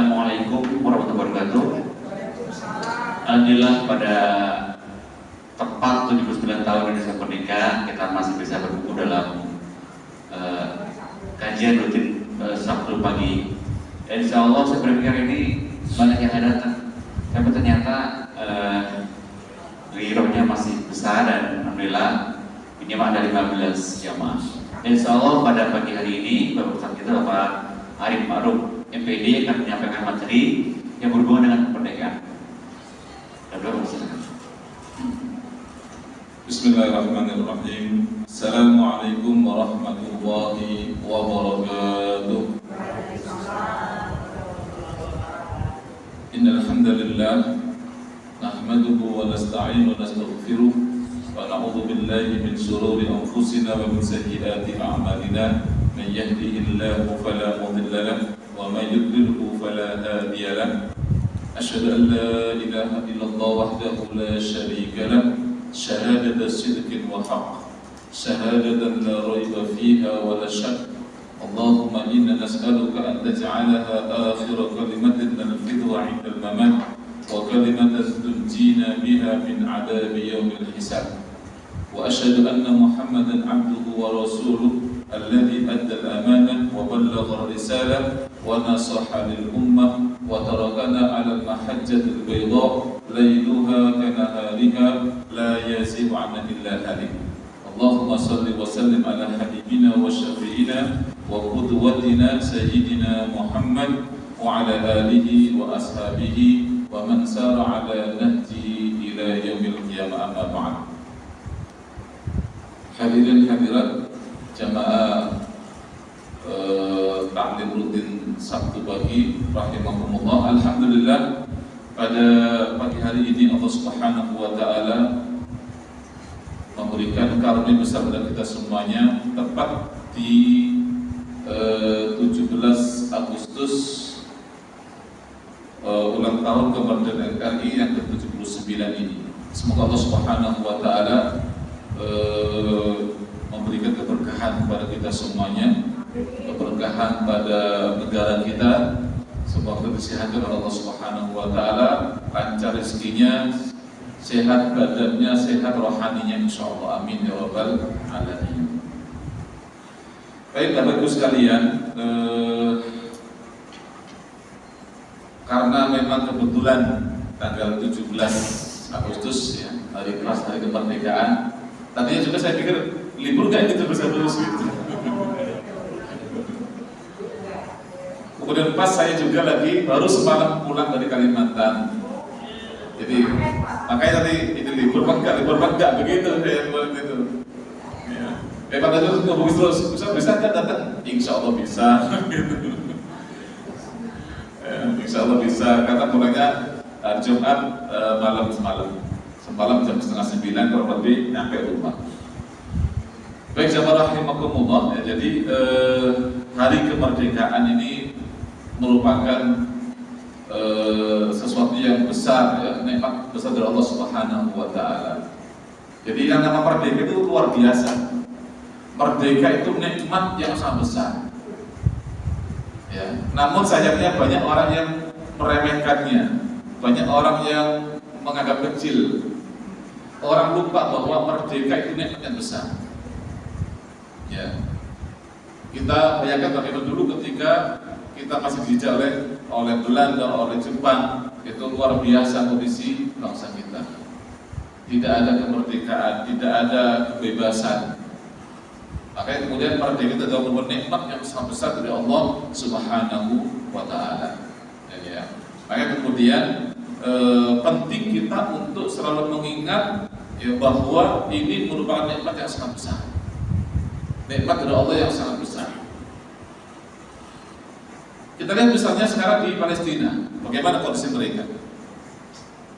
Assalamualaikum warahmatullahi wabarakatuh. Alhamdulillah pada tepat 79 tahun Indonesia Merdeka kita masih bisa berkumpul dalam kajian rutin Sabtu pagi. Dan insya Allah saya berpikir ini banyak yang datang, tapi ternyata girohnya masih besar dan alhamdulillah ini ada 15 jamaah. Insya Allah pada pagi hari ini Bapak Ustaz kita Bapak Arif Ma'ruf MPD akan menyampaikan materi yang berhubungan dengan kemerdekaan. Bismillahirrahmanirrahim. Assalamualaikum warahmatullahi wabarakatuh. Innal hamdalillah nahmaduhu wa nasta'inuhu wa nastaghfiruh wa na'udzu billahi min shururi anfusina wa min sayyiati a'malina. Man yahdihillahu fala mudilla lahu wa man yudlilhu fala hadiya lahu. Asyhadu an la ilaha illallah wahdahu la syarika lahu syahadata sidqin wa haqq syahadatan la raiba fiha wa la shakk. Allahumma inna nas'aluka an taj'alaha akhira kalimatin nanfidhu 'inda al-mamat wa kalimatan tunjina biha min 'adabi yaumil hisab. Wa asyhadu anna Muhammadan 'abduhu wa rasuluhu alladhi adda al-amanah wa ballagha ar-risalah wa nasaha lil-ummah wa tarakana 'ala al-mahajjati al-bayda layluha kanahariha la yazighu 'anha illa halik. Allahumma salli wa sallim ala habibina wa syafi'ina wa qudwatina sayyidina Muhammad wa ala alihi wa ashabihi wa man sara 'ala nahjihi ila yaumil qiyamah, amma ba'd. Hadirin hadirat jamaah taklim rutin Sabtu pagi rahimahumullah. Alhamdulillah pada pagi hari ini Allah Subhanahu wa taala memberikan karunia besar kepada kita semuanya tepat di 17 Agustus ulang tahun kemerdekaan RI yang ke-79 ini. Semoga Allah Subhanahu wa taala memberikan keberkahan kepada kita semuanya, keberkahan pada negara kita. Semoga kesehatan Allah Subhanahu wa taala, lancar rezekinya, sehat badannya, sehat rohaninya insyaallah, amin ya rabbal alamin. Baik Bapak Ibu sekalian, karena memang kebetulan tanggal 17 Agustus ya, hari keras, hari kemerdekaan. Tadinya juga saya pikir libur gak gitu terus gitu. Kemudian pas saya juga lagi baru semalam pulang dari Kalimantan. Jadi makanya tadi itu libur enggak begitu saya buat itu. Ya. Pada itu ngomong terus, bisa kan datang? Insya Allah bisa. Ya, insya Allah bisa. Kata pulangnya Jumat malam semalam jam 8:30 kurang lebih nyampe rumah. Baik jamaah rahimakumullah, ya, jadi hari kemerdekaan ini merupakan sesuatu yang besar, ya, nikmat besar dari Allah Subhanahu wa taala. Jadi yang nama merdeka itu luar biasa. Merdeka itu nikmat yang sangat besar. Ya, namun sayangnya banyak orang yang meremehkannya, banyak orang yang menganggap kecil. Orang lupa bahwa merdeka itu nikmat yang besar. Ya. Kita bayangkan bagaimana dulu ketika kita masih dijajah oleh Belanda, oleh Jepang, itu luar biasa kondisi bangsa kita. Tidak ada kemerdekaan, tidak ada kebebasan. Makanya kemudian merdeka itu adalah nikmat yang sangat besar dari Allah Subhanahu wa taala. Ya. Makanya kemudian penting kita untuk selalu mengingat ya, bahwa ini merupakan nikmat yang sangat besar. Nikmat dari Allah yang sangat besar. Kita lihat misalnya sekarang di Palestina, bagaimana kondisi mereka.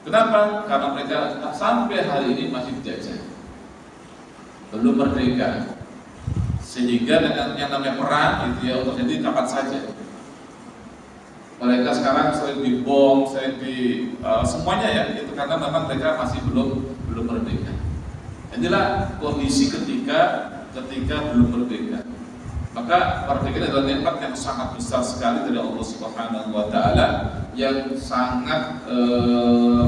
Kenapa? Karena mereka sampai hari ini masih dijajah, belum merdeka. Sehingga dengan yang namanya perang itu ya terjadi kapan saja. Mereka sekarang sering dibom, sering semuanya ya, itu karena memang mereka masih belum merdeka. Inilah kondisi ketika belum merdeka. Maka merdeka adalah nikmat yang sangat besar sekali dari Allah Subhanahu wa taala, yang sangat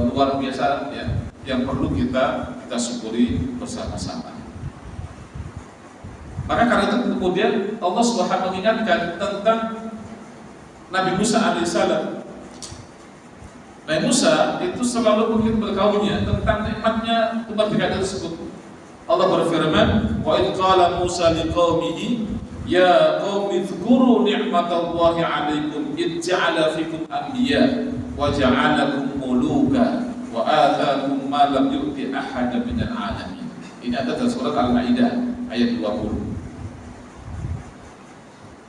luar biasa ya, yang perlu kita syukuri bersama-sama. Maka karena itu kemudian Allah Subhanahu mengingatkan tentang Nabi Musa alaihissalam. Nabi Musa itu selalu mengingatkan kaumnya tentang nikmatnya kemerdekaan tersebut. Allah berfirman, wa idh qala Musa liqaumihi ya qaumi dzkuru ni'matallahi 'alaikum id ja'ala fikum anbiya wa ja'alakum muluka wa ataakum ma lam yu'ti ahadan minal 'alamin. Ini ada dalam surat Al-Maidah ayat 20.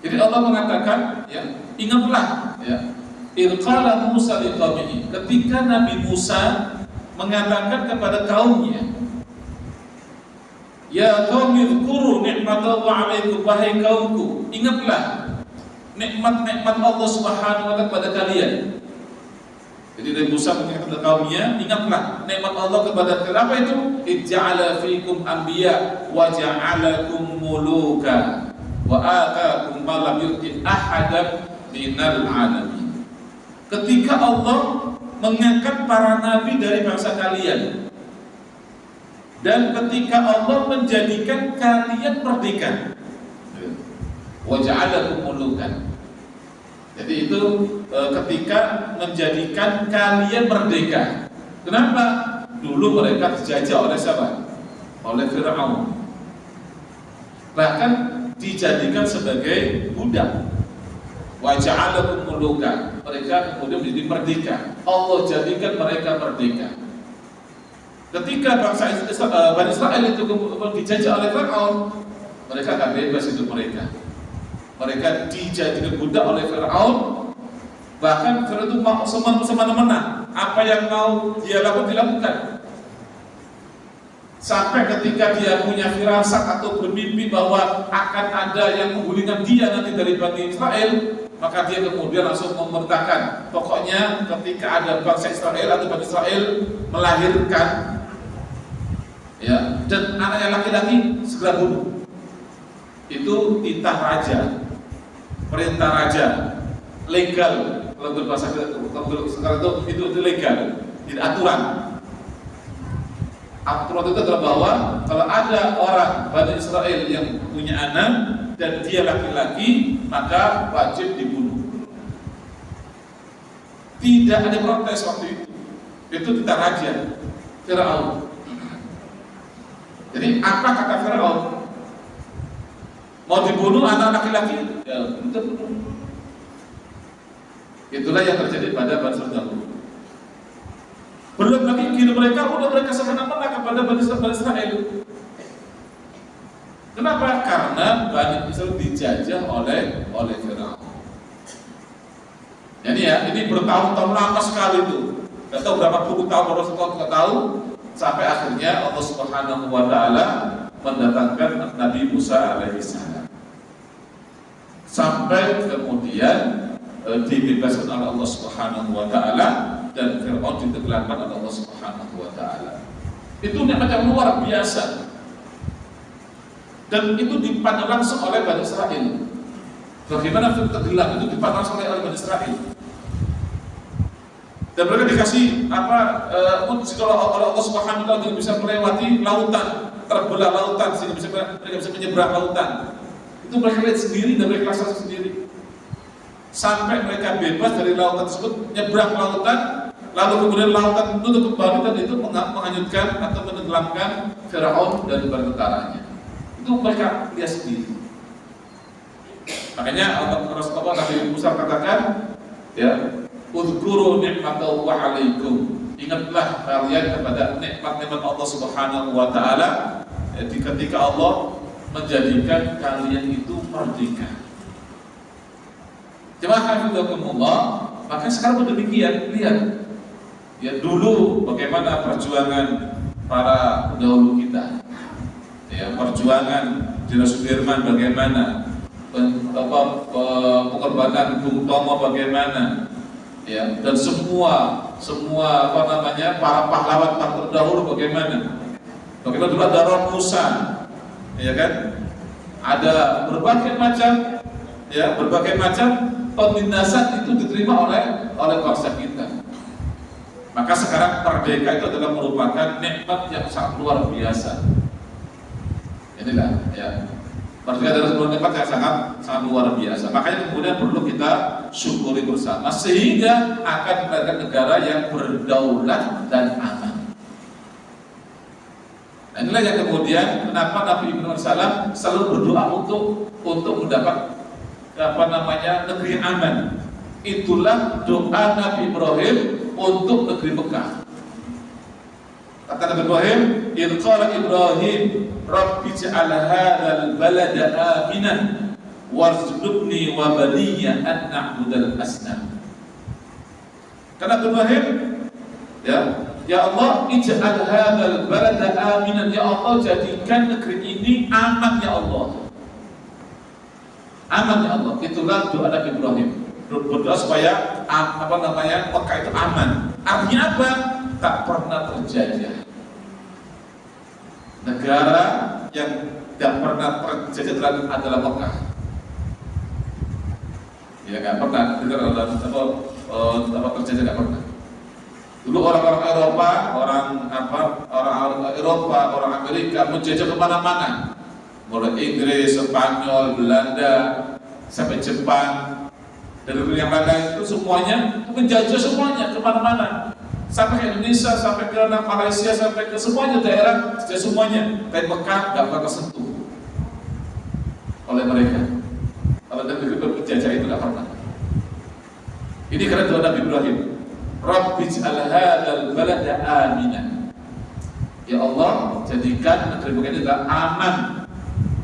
Jadi Allah mengatakan, ya, ingatlah, ya, id qala Musa liqaumihi, ketika Nabi Musa mengatakan kepada kaumnya, ya qaumi dzkuru ni'matallahi 'alaikum, wahai kaumku, ingatlah nikmat-nikmat Allah Subhanahu wa taala kepada kalian. Jadi Nabi Musa mengingatkan kepada kaumnya, ingatlah nikmat Allah kepada kalian. Apa itu? Ij'ala fikum anbiya wa ja'alakum muluka wa ataakum ma lam yu'ti ahadan minal 'alamin. Ketika Allah mengangkat para nabi dari bangsa kalian, dan ketika Allah menjadikan kalian merdeka, wa ja'alakum mulukan. Jadi itu ketika menjadikan kalian merdeka. Kenapa? Dulu mereka dijajah oleh siapa? Oleh Fir'aun. Bahkan dijadikan sebagai budak. Wa ja'alakum mulukan. Mereka kemudian menjadi merdeka. Allah jadikan mereka merdeka. Ketika bangsa Bani Israel itu dijajah oleh Fir'aun, mereka akan bebas hidup mereka. Mereka dijadikan budak oleh Fir'aun. Bahkan Fir'aun itu mau semena-mena, apa yang mau dia lakukan dilakukan. Sampai ketika dia punya firasat atau bermimpi bahwa akan ada yang menggulingkan dia nanti dari Bani Israel, maka dia kemudian langsung memerintahkan, pokoknya ketika ada bangsa Israel atau Bani Israel melahirkan, ya, dan anaknya laki-laki segera bunuh. Itu titah raja, perintah raja, legal. Kalau berbahasa sekarang itu legal, tidak aturan. Aturan itu adalah bahwa kalau ada orang Bani Israel yang punya anak dan dia laki-laki, maka wajib dibunuh. Tidak ada protes waktu itu. Itu titah raja Fir'aun. Jadi apa kata Fir'aun? Mau dibunuh anak laki-laki? Ya, itu bunuh. Itulah yang terjadi pada Bani Israel. Belum lagi kini mereka semena-mena kepada Bani Israel. Kenapa? Karena Bani Israel dijajah oleh Fir'aun. Jadi ya, ini bertahun-tahun lama sekali itu. Tidak tahu berapa puluh tahun, Rasulullah tidak tahu. Sampai akhirnya Allah Subhanahu wa taala mendatangkan Nabi Musa alaihissalam. Sampai kemudian dibebaskan oleh Allah Subhanahu wa taala dan Fir'aun ditenggelamkan oleh Allah Subhanahu wa taala. Itu nikmat yang luar biasa. Dan itu dipandang langsung oleh Bani Israel. Bagaimana Fir'aun tenggelam itu dipandang langsung oleh Bani Israel. Dan mereka dikasih kalau Allah Subhanahu wa taala bisa melewati lautan, terbelah lautan sehingga mereka bisa menyeberang lautan. Itu mereka lihat sendiri dan mereka rasakan sendiri. Sampai mereka bebas dari lautan tersebut, nyebrang lautan, lalu kemudian lautan tutup kembali dan itu menghanyutkan atau menenggelamkan Fir'aun dan tentaranya. Itu mereka lihat sendiri. Makanya Rasulullah Nabi Musa katakan, ya, udhkuru ni'matallahi 'alaikum. Ingatlah kalian kepada nikmat-nikmat Allah Subhanahu wa taala ketika Allah menjadikan kalian itu merdeka. Jemaah hafizakumullah, maka sekarang demikian, lihat ya dulu bagaimana perjuangan para pendahulu kita, ya perjuangan Jenderal Sudirman bagaimana, pengorbanan Bung Tomo bagaimana, ya, dan semua para pahlawan terdahulu bagaimana dulu ada Ron Musa, ya kan, ada berbagai macam penindasan itu diterima oleh bangsa kita. Maka sekarang merdeka itu adalah merupakan nikmat yang sangat luar biasa. Inilah ya, merdeka adalah sebuah nikmat yang sangat luar biasa. Makanya kemudian perlu kita syukuri bersama sehingga akan menjadi negara yang berdaulat dan aman. Nah, inilah yang kemudian kenapa Nabi Ibrahim AS selalu berdoa untuk mendapat negeri aman. Itulah doa Nabi Ibrahim untuk negeri Mekah. Kata Nabi Ibrahim, "Idz qala Ibrahim, Rabbi ij'al hadzal balada aminan warzuqni wa baniya an na'budal asnam." Kata Nabi Ibrahim, ya Allah, ij'al hadzal balada aminan, ya Allah jadikan negeri ini aman ya Allah. Aman ya Allah. Itulah doa Nabi Ibrahim. Berdoa supaya Mekah itu aman. Artinya apa? Tak pernah terjajah. Negara yang tidak pernah terjajah adalah Mekah. Ya nggak pernah. Negara terjajah nggak pernah. Dulu orang-orang Eropa, orang Amerika menjajah kemana-mana. Mulai Inggris, Spanyol, Belanda, sampai Jepang, dan negeri yang lain itu semuanya menjajah semuanya kemana-mana, sampai ke Indonesia, sampai ke Malaysia, sampai ke semuanya daerah, semuanya. Dan Mekah nggak pernah tersentuh oleh mereka. Kalau negeri penjajah itu nggak pernah. Ini karena doa Nabi Ibrahim, Rabbi ij'al hadzal balada aminan. Ya Allah, jadikan negeri Mekah ini aman,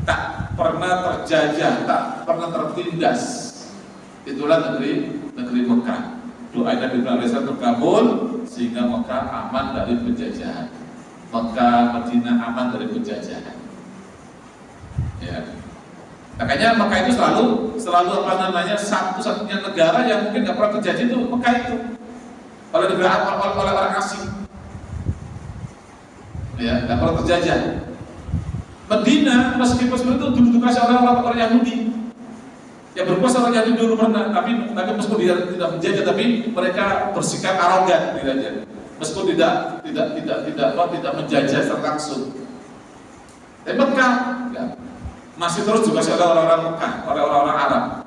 tak pernah terjajah, tak pernah tertindas. Itulah negeri Mekah. Doa Nabi Ibrahim AS terkabul sehingga Mekah aman dari penjajahan. Mekah, Madinah aman dari penjajahan. Ya. Makanya Mekah itu selalu satu-satunya negara yang mungkin nggak pernah terjadi itu Mekah itu oleh orang asing. Ya, nggak pernah terjajah. Madinah meskipun itu dulu dikasih oleh orang Yahudi. Yang berkuasa orang Yahudi dulu pernah, tapi meskipun tidak menjajah, tapi mereka bersikap arogan tidak. Meskipun tidak menjajah secara langsung. Tapi Mekah masih terus dikasih oleh orang-orang Mekah, oleh orang-orang Arab.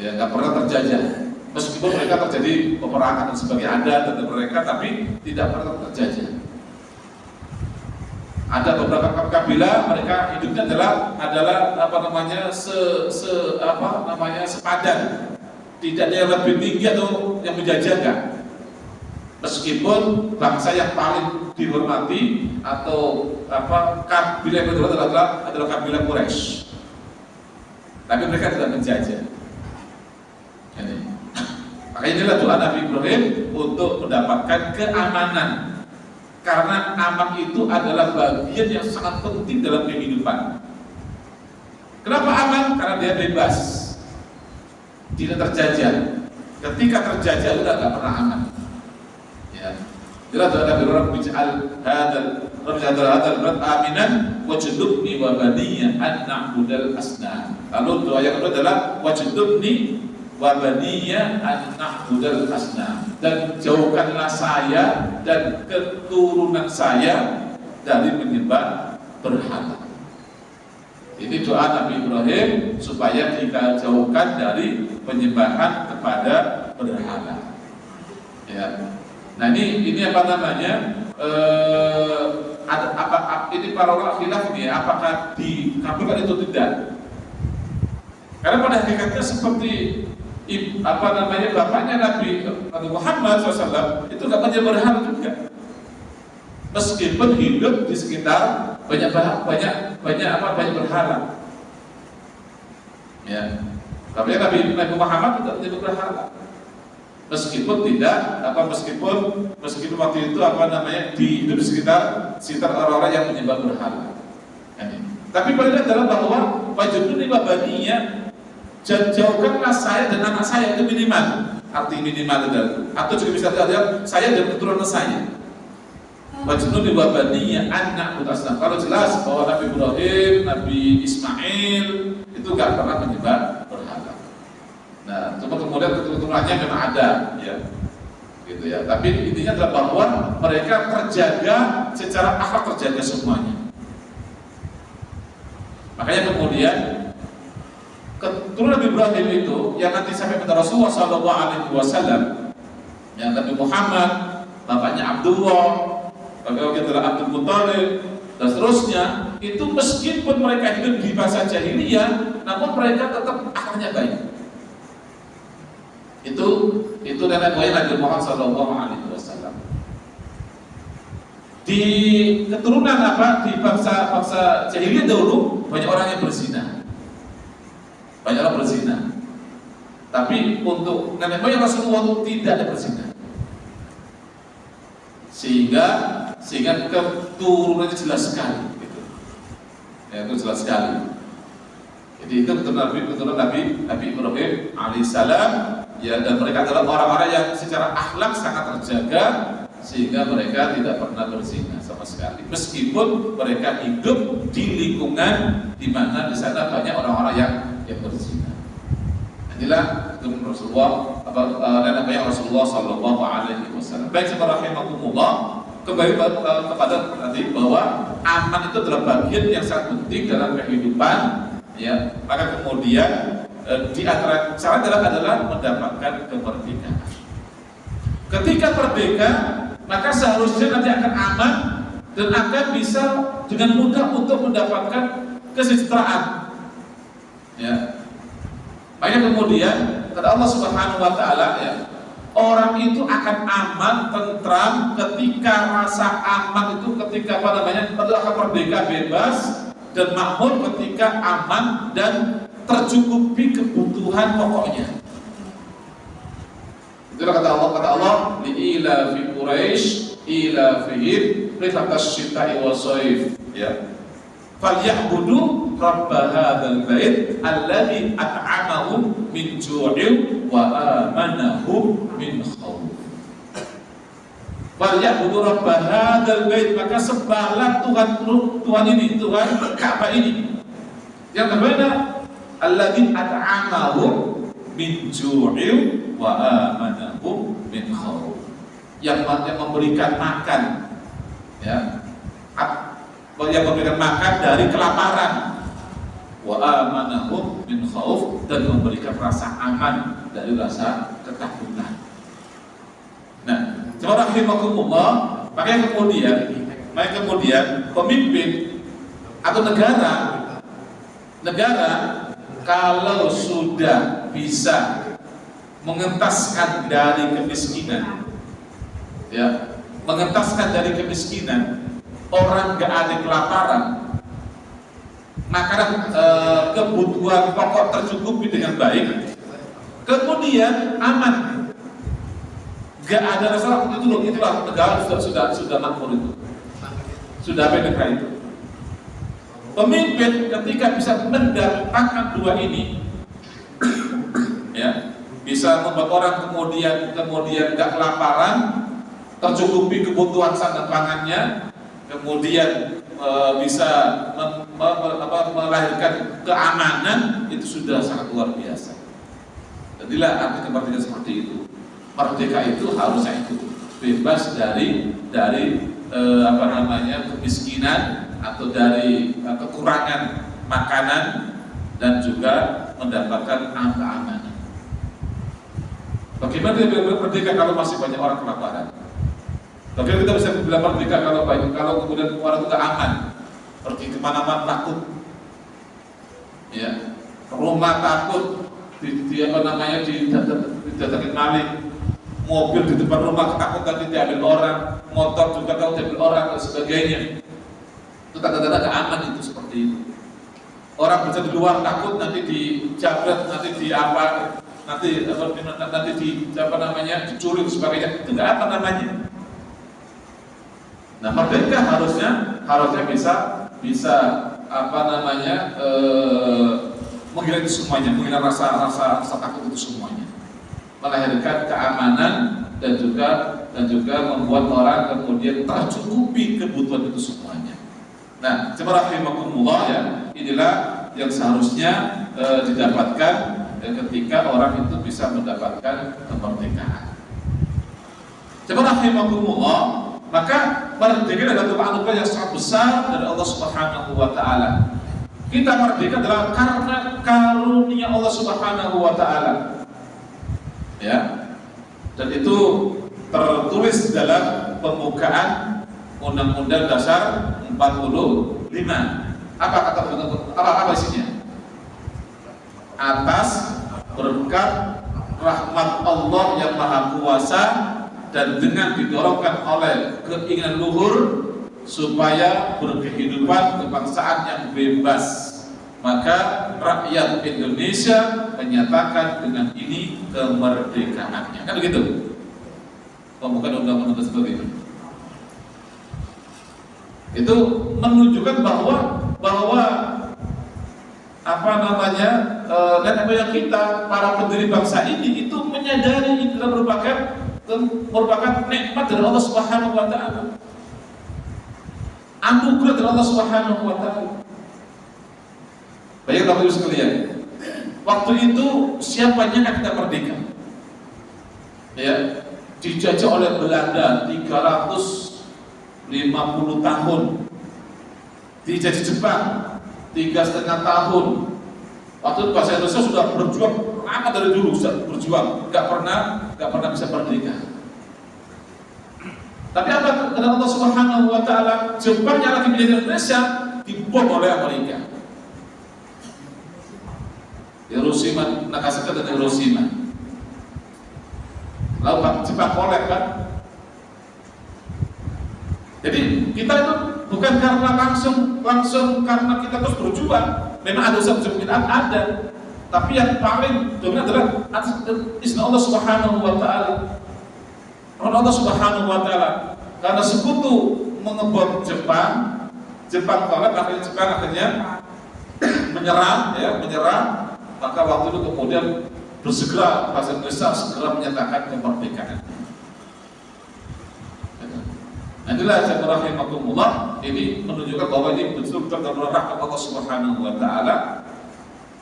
Ya, nggak pernah terjajah. Meskipun mereka terjadi peperangan dan sebagai adat dan mereka, tapi tidak pernah terjajah. Ada beberapa kabilah mereka hidupnya adalah sepadan. Tidak ada yang lebih tinggi atau yang menjajah enggak. Meskipun bangsa yang paling dihormati atau kabilah yang dihormati adalah kabilah Quraisy. Tapi mereka tidak menjajah. Ini. Makanya inilah doa Nabi Ibrahim untuk mendapatkan keamanan. Karena aman itu adalah bagian yang sangat penting dalam kehidupan. Kenapa aman? Karena dia bebas, tidak terjajah. Ketika terjajah sudah nggak pernah aman. Ya, jelas doa Nabi Ibrahim, ij'al hadzal balad aminan waj'alni wa baniya an na'budal asnam. Lalu doa yang kedua adalah waj'alni wa baniya an na'budal asnam, dan jauhkanlah saya dan keturunan saya dari menyembah berhala. Ini doa Nabi Ibrahim supaya kita jauhkan dari penyembahan kepada berhala. Ya. Nah ini apa namanya? Ini para ulama khilaf ini apakah dikabulkan itu tidak? Karena pada hakikatnya seperti bapaknya Nabi Muhammad SAW itu nggak punya berhala juga, meskipun hidup di sekitar banyak berhala. Ya, tapi Nabi Muhammad tidak punya berhala, meskipun waktu itu hidup di sekitar orang-orang yang menyembah berhala. Tapi pada adalah bahwa wajibun ibadahnya, jauhkanlah saya dan anak saya, itu minimal. Arti minimal itu, atau juga bisa dilihat saya dan keturunan saya. Wajnuni wa baniya an na'budu asnam. Kalau jelas bahwa Nabi Ibrahim, Nabi Ismail itu gak pernah menyembah berhala. Nah, cuma kemudian keturunannya memang ada, ya, gitu ya. Tapi intinya adalah bahwa mereka terjaga secara akhlak, terjaga semuanya. Makanya kemudian keturunan Nabi Ibrahim itu yang nanti sampai pada Rasulullah SAW, yang Nabi Muhammad, bapaknya Abdullah, bapaknya adalah Abdul Muttalib, dan seterusnya, itu meskipun mereka hidup di masa jahiliyah, namun mereka tetap akhlaknya baik. Itu nenek moyang Nabi Muhammad SAW. Di keturunan apa? Di bangsa jahiliyah dahulu banyak orang yang berzina. Banyak orang berzina. Tapi untuk nenek moyang Rasulullah itu tidak ada berzina. Sehingga keturunannya jelas sekali, gitu. Ya, itu jelas sekali. Jadi itu keturunan Nabi Ibrahim alaihissalam, ya, dan mereka adalah orang-orang yang secara akhlak sangat terjaga, sehingga mereka tidak pernah berzina sama sekali. Meskipun mereka hidup di lingkungan di mana di sana banyak orang-orang yang berzina. Inilah keturunan Rasulullah, nenek moyang Rasulullah Sallallahu Alaihi Wasallam. Baik, rahimahumullah, kembali kepada tadi bahwa aman itu adalah bagian yang sangat penting dalam kehidupan, ya. Maka kemudian di antara cara adalah mendapatkan kemerdekaan. Ketika merdeka, maka seharusnya nanti akan aman dan akan bisa dengan mudah untuk mendapatkan kesejahteraan, ya. Makanya kemudian kata Allah Subhanahu wa taala, ya, orang itu akan aman, tentram ketika rasa aman itu ketika akan merdeka, bebas dan makmur, ketika aman dan tercukupi kebutuhan pokoknya. Itulah kata Allah, li'ila fi Quraisy ila fihim rihlatas syita'i was-shaif, ya. Falyabudu rabb hadzal bait alladzi at'amahum min ju'in wa amanahum min khauf. Falyabudu rabb hadzal bait, maka sembahlah Tuhan ini, Tuhan Ka'bah ini. Yang kedua, alladzi at'amahum min ju'in wa amanahum min khauf. Yang memberikan makan, ya, yang memberikan makan dari kelaparan, wa amanahum min khauf, dan memberikan rasa aman dari rasa ketakutan. Nah, coba rahimakumullah, makanya kemudian pemimpin atau negara kalau sudah bisa mengentaskan dari kemiskinan, ya, orang gak ada kelaparan, makanan, kebutuhan pokok tercukupi dengan baik, kemudian aman, gak ada masalah. Itulah negara sudah makmur, itu sudah negara itu. Pemimpin ketika bisa mendatangkan dua ini, ya, bisa membuat orang kemudian gak kelaparan, tercukupi kebutuhan sandang pangannya, kemudian bisa melahirkan keamanan, itu sudah sangat luar biasa. Jadilah arti kemerdekaan seperti itu. Merdeka itu harusnya itu bebas dari kemiskinan atau dari kekurangan makanan, dan juga mendapatkan keamanan. Bagaimana dia merdeka kalau masih banyak orang kelaparan? Bagaimana kita bisa bilang merdeka kalau kemudian orang itu tidak aman, pergi kemana-mana takut, ya, rumah takut didatangin maling, mobil di depan rumah ketakutan diambil orang, motor juga tahu diambil orang, dan sebagainya. Itu tanda-tanda keamanan itu seperti itu. Orang bisa di luar takut nanti dijabret, nanti dicuri dan sebagainya. Itu nggak apa namanya. Nah, merdeka harusnya bisa menghilangkan semuanya, menghilangkan rasa takut itu semuanya, melahirkan keamanan dan juga membuat orang kemudian tercukupi kebutuhan itu semuanya. Nah, rahimahumullah ya, inilah yang seharusnya didapatkan ketika orang itu bisa mendapatkan kemerdekaan. Rahimahumullah, maka merdeka adalah satu anugerah yang sangat besar dari Allah Subhanahu wa taala. Kita merdeka adalah karena karunia Allah Subhanahu wa taala. Ya. Dan itu tertulis dalam pembukaan Undang-Undang Dasar 45. Apa isinya? Atas berkat rahmat Allah yang Maha Kuasa dan dengan didorongkan oleh keinginan luhur supaya berkehidupan kebangsaan yang bebas, maka rakyat Indonesia menyatakan dengan ini kemerdekaannya. Kan begitu? Pembukaan undang-undang tersebut itu menunjukkan bahwa dan apa yang kita para pendiri bangsa ini itu menyadari itu merupakan nikmat dari Allah Subhanahu wa taala. Anugerah dari Allah Subhanahu wa taala. Baik Bapak Ibu sekalian, waktu itu siapa yang kita merdeka? Ya, dijajah oleh Belanda 350 tahun, dijajah Jepang 3,5 tahun. Waktu itu bangsa Indonesia sudah berjuang lama dari dulu, sudah berjuang, nggak pernah bisa merdeka. Tapi apa kata Allah Subhanahu wa taala? Jepang yang lagi menjadi Indonesia dibom oleh Amerika. Hiroshima, Nagasaki dan Hiroshima. Lalu Jepang kolek kan? Jadi kita itu bukan karena langsung karena kita terus berjuang. Memang ada usaha kita ada, tapi yang paling dominan adalah atas izin Allah Subhanahu wa taala. Allah Subhanahu wa taala, karena sekutu mengebom Jepang kolek, akhirnya menyerang, maka waktu itu kemudian bersegera bangsa Indonesia segera menyatakan kemerdekaan. Inilah rahimahumullah, ini menunjukkan bahwa ini betul-betul rahmat Allah Subhanahu wa taala.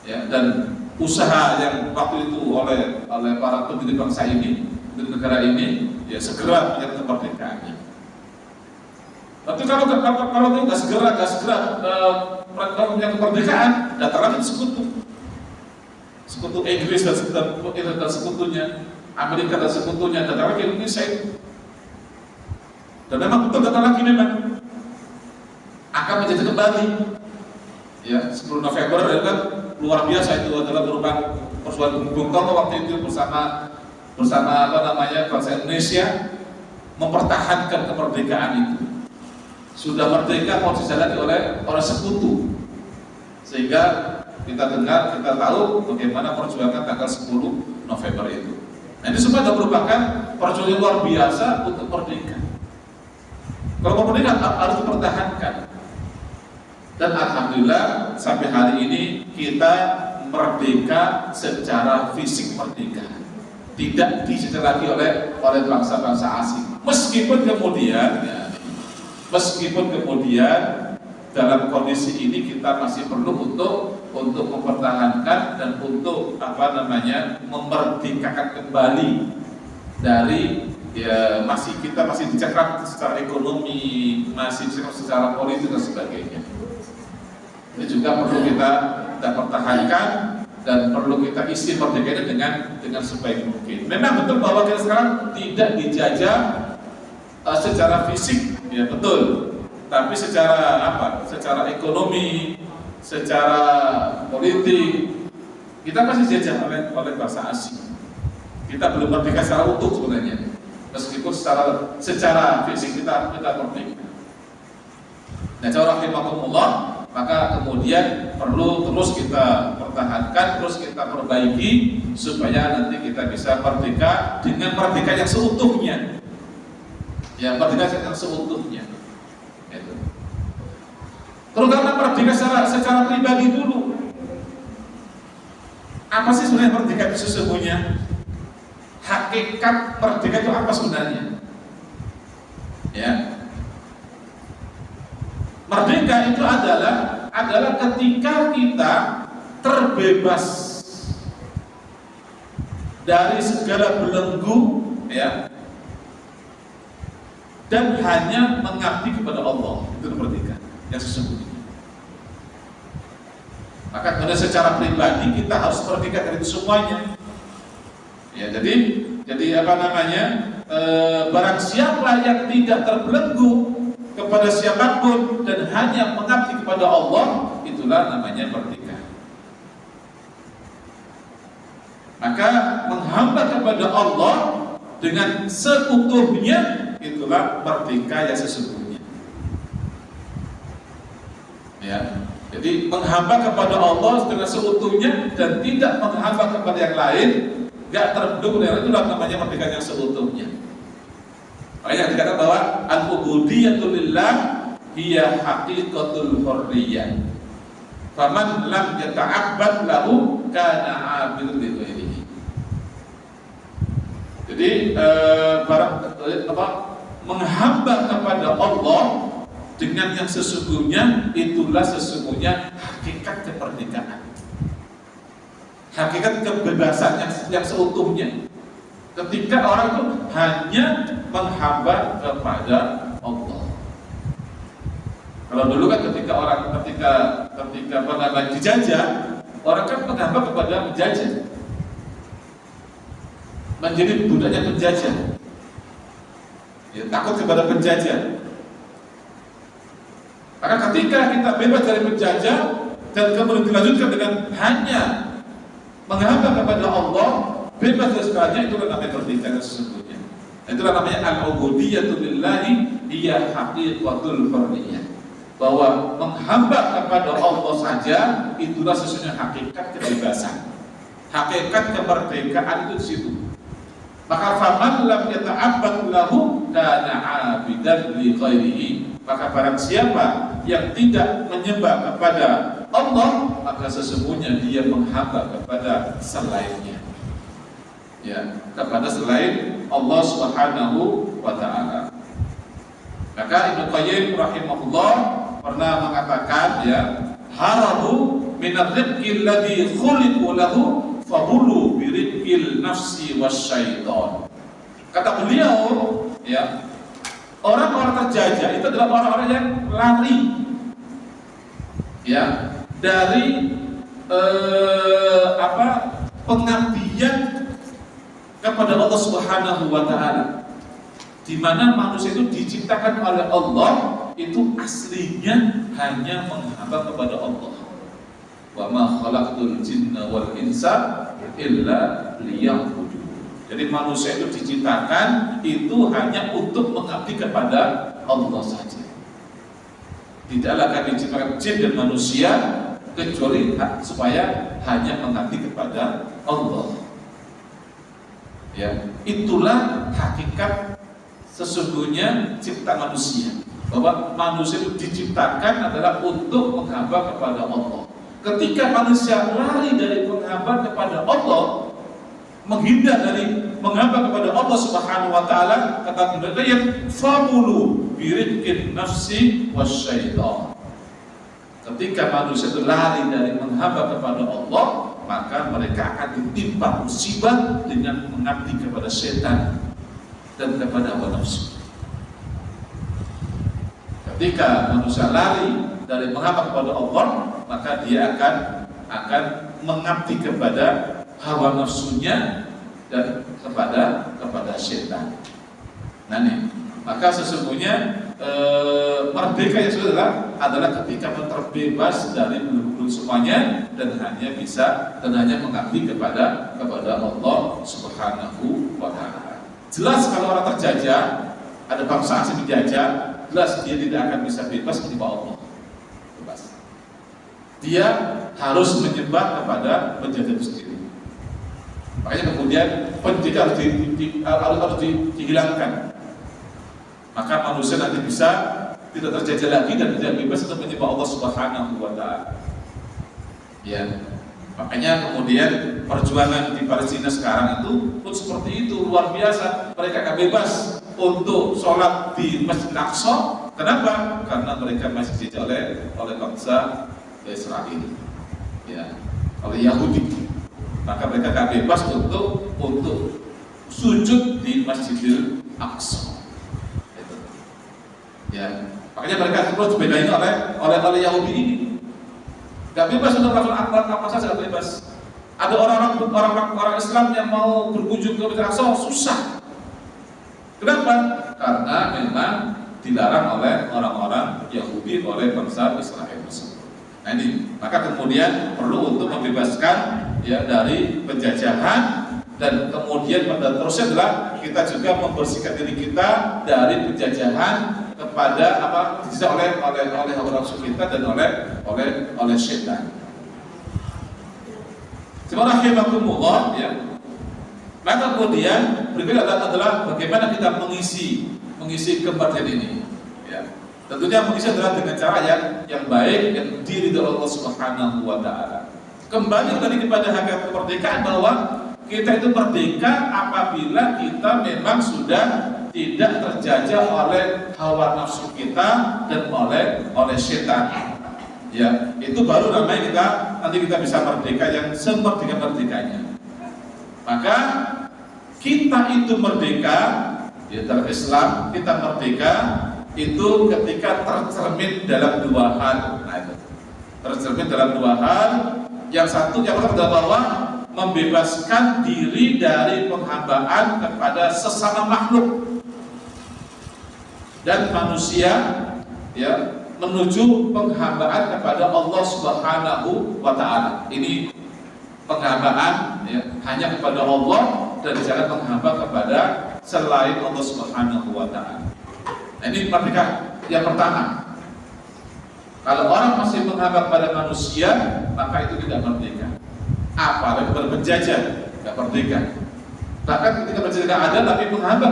Ya, dan usaha yang waktu itu oleh para pendiri bangsa ini, pendiri negara ini, ya segera menyatakan kemerdekaannya. Tapi kalau itu nggak segera menyatakan kemerdekaan, datang lagi sekutu Inggris dan sekutunya, Amerika dan sekutunya, datang lagi Indonesia itu. Dan memang betul datang lagi memang akan menjadi kembali. Ya, 10 November itu kan luar biasa, itu adalah merupakan persoalan Bung Karno waktu itu bersama bangsa Indonesia mempertahankan kemerdekaan itu. Sudah merdeka mau dijalani oleh sekutu. Sehingga kita dengar, kita tahu bagaimana perjuangan tanggal 10 November itu. Nah, ini semua merupakan perjuangan luar biasa untuk merdeka. Kalau kemerdekaan harus dipertahankan. Dan alhamdulillah sampai hari ini kita merdeka secara fisik merdeka. Tidak dijajah lagi oleh bangsa-bangsa asing. Meskipun kemudian dalam kondisi ini kita masih perlu untuk mempertahankan dan untuk memerdekakan kembali dari kita masih dicekram secara ekonomi, masih dicekram secara politik dan sebagainya. Ini juga perlu kita pertahankan dan perlu kita isi merdeka ini dengan sebaik mungkin. Memang betul bahwa kita sekarang tidak dijajah secara fisik, ya betul. Tapi secara ekonomi, secara politik, kita masih dijajah oleh bangsa asing. Kita belum merdeka secara utuh sebenarnya. Meskipun secara fisik kita merdeka. Nah, rahimahumullah, maka kemudian perlu terus kita pertahankan, terus kita perbaiki supaya nanti kita bisa merdeka dengan merdeka yang seutuhnya. Ya, merdeka yang seutuhnya. Itu. Terutama merdeka secara pribadi dulu. Apa sih sebenarnya merdeka itu sesungguhnya? hakikat merdeka itu apa sebenarnya? Ya. Merdeka itu adalah ketika kita terbebas dari segala belenggu, ya, dan hanya mengabdi kepada Allah. Itu merdeka yang sesungguhnya. Maka kemudian secara pribadi kita harus merdeka dari itu semuanya. Ya, jadi apa namanya? Barang siapa yang tidak terbelenggu kepada siapapun dan hanya mengabdi kepada Allah, itulah namanya merdeka. Maka menghamba kepada Allah dengan seutuhnya, itulah merdeka yang sesungguhnya. Ya, jadi menghamba kepada Allah dengan seutuhnya dan tidak menghamba kepada yang lain, gak terbelenggu dengan itulah namanya merdeka yang seutuhnya. Makanya dikatakan bahwa al-ubudiyatu lillah hiya haqiqatul hurriyah. Faman lam yata'abbad lahu kana 'abidun li ghairihi. Jadi menghamba kepada Allah dengan yang sesungguhnya, itulah sesungguhnya hakikat kemerdekaan. Hakikat kebebasan yang seutuhnya. Ketika orang itu hanya menghamba kepada Allah. Kalau dulu kan ketika dijajah, orang kan menghamba kepada penjajah, menjadi budaknya penjajah, ya, takut kepada penjajah. Maka ketika kita bebas dari penjajah dan kemudian dilanjutkan dengan hanya menghamba kepada Allah, bebas dari segalanya, itulah namanya merdeka sesungguhnya. Itulah namanya al-ubudiyatu lillahi hiya haqiqatul hurriyah. Bahwa menghamba kepada Allah saja itulah sesungguhnya hakikat kebebasan. Hakikat kemerdekaan itu di situ. Maka faman lam yata'abbad lahu kana 'abidan li ghairihi. Maka barang siapa yang tidak menyembah kepada Allah, maka sesungguhnya dia menghamba kepada selainnya. Ya, kepada selain Allah Subhanahu wa ta'ala. Maka Ibnu Qayyim rahimahullah pernah mengatakan, ya, harabu minar rizqi alladhi khuliqu lahu fabulu birizqil nafsi wasyaitan. Kata beliau, ya, orang-orang terjajah itu adalah orang-orang yang lari, ya, dari pengabdian kepada Allah Subhanahu wa ta'ala. Di mana manusia itu diciptakan oleh Allah itu aslinya hanya menghamba kepada Allah. Wa ma khalaqtul jinna wal insa illa liya'budun. Jadi manusia itu diciptakan itu hanya untuk mengabdi kepada Allah saja. Tidaklah kami diciptakan jin dan manusia kecuali supaya hanya mengabdi kepada Allah. Ya, itulah hakikat sesungguhnya cipta manusia. Bahwa manusia itu diciptakan adalah untuk menghamba kepada Allah. Ketika manusia lari dari menghamba kepada Allah, menghindar dari menghamba kepada Allah Subhanahu wa ta'ala, kata Ibnu Qayyim, famulu birizqin nafsi wasyaitan. Ketika manusia itu lari dari menghamba kepada Allah, maka mereka akan ditimpa musibah dengan mengabdi kepada setan dan kepada hawa nafsu. Ketika manusia lari dari menghamba kepada Allah, maka dia akan mengabdi kepada hawa nafsunya dan kepada setan. Nah nih, maka sesungguhnya merdeka yang sudah adalah ketika terbebas dari belenggu semuanya dan hanya mengabdi kepada Allah Subhanahu wa ta'ala. Jelas kalau orang terjajah, ada bangsa asing dijajah, jelas dia tidak akan bisa bebas menyembah Allah. Bebas. Dia harus menyembah kepada penjajah itu sendiri. Makanya kemudian penjajah harus dihilangkan. Maka manusia nanti bisa tidak terjajah lagi dan tidak bebas untuk menyembah Allah Subhanahu wa ta'ala. Ya. Makanya kemudian perjuangan di Palestina sekarang itu pun seperti itu, luar biasa. Mereka gak bebas untuk sholat di Masjid Al-Aqsa. Kenapa? Karena mereka masih dijajah oleh bangsa Israel, ya, oleh Yahudi. Maka mereka gak bebas untuk sujud di Masjidil Aqsa. Ya, makanya mereka terus dibedain oleh Yahudi ini. Gak bebas untuk melakukan apa saja, gak bebas. Ada orang Islam yang mau berkunjung ke Masjid Al-Aqsa susah. Kenapa? Karena memang dilarang oleh orang-orang Yahudi, oleh bangsa Israel tersebut. Nah ini, maka kemudian perlu untuk membebaskan ya dari penjajahan, dan kemudian pada terusnya adalah kita juga membersihkan diri kita dari penjajahan kepada apa oleh hawa nafsu kita dan oleh syaitan. Subhanallah, ya. Maka kemudian berikutnya adalah bagaimana kita mengisi kemerdekaan ini. Ya. Tentunya mengisi adalah dengan cara yang baik, yang diridhoi Allah Subhanahu wa taala. Kembali tadi kepada hakikat kemerdekaan, bahwa kita itu merdeka apabila kita memang sudah tidak terjajah oleh hawa nafsu kita dan oleh setan. Ya, itu baru namanya nanti kita bisa merdeka yang semerdeka-merdekanya. Maka kita itu merdeka, ya, dalam Islam kita merdeka itu ketika tercermin dalam dua hal. Nah, itu tercermin dalam dua hal. Yang satu yang pertama adalah bahwa membebaskan diri dari penghambaan kepada sesama makhluk dan manusia, ya, menuju penghambaan kepada Allah Subhanahu wa taala. Ini penghambaan, ya, hanya kepada Allah dan jangan menghamba kepada selain Allah Subhanahu wa taala. Nah, ini merdeka yang pertama. Kalau orang masih menghamba kepada manusia, maka itu tidak merdeka. Apalagi kepada penjajah, tidak merdeka. Bahkan ketika penjajah ada, tapi menghamba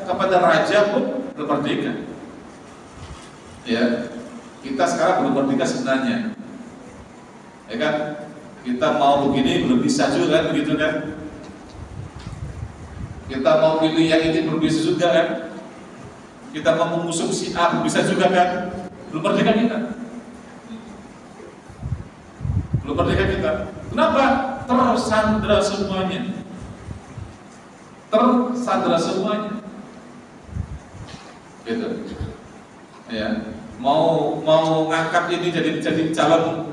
kepada raja pun belum merdeka. Ya, kita sekarang belum merdeka sebenarnya. Ya kan? Kita mau begini belum bisa juga kan, begitu kan? Kita mau pilih yang ini belum bisa juga kan? Kita mau mengusung si A belum bisa juga kan? Belum merdeka kita. Belum merdeka kita. Kenapa? Tersandra semuanya. Tersandra semuanya. Gitu. Ya. Mau ngangkat ini jadi calon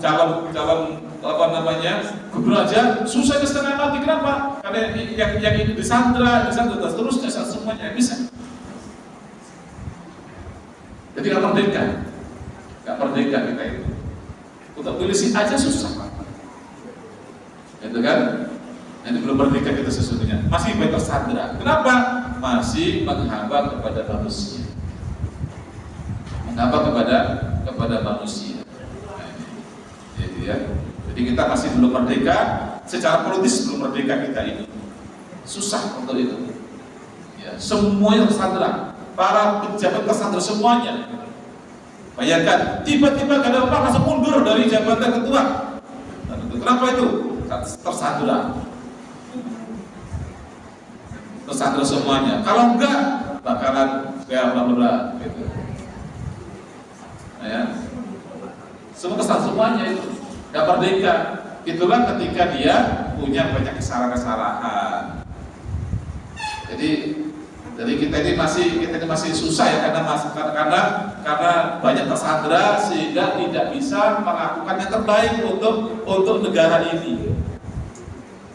apa namanya? Gubernur aja susah setengah mati. Kenapa? Karena yang ini disandra terus semuanya bisa. Jadi nggak merdeka kita itu. Untuk pilih si aja susah, itu kan? Ini belum merdeka kita sesungguhnya. Masih banyak tersandra. Kenapa? Masih menghamba kepada manusia. Menghamba kepada manusia. Nah, ini. Jadi kita masih belum merdeka. Secara politis belum merdeka kita ini. Susah untuk itu. Ya, semua yang tersandra. Para pejabat tersandra semuanya. Bayangkan, tiba-tiba gak ada apa langsung mundur dari jabatan ketua. Kenapa itu? Tersandra. Tersandra semuanya. Kalau enggak, bakalan kayak bla gitu. Nah, ya. Semua tersandra semuanya itu. Gak merdeka. Itulah ketika dia punya banyak kesalahan-kesalahan. Jadi kita ini masih susah ya, karena banyak tersandra sehingga tidak bisa melakukan yang terbaik untuk negara ini.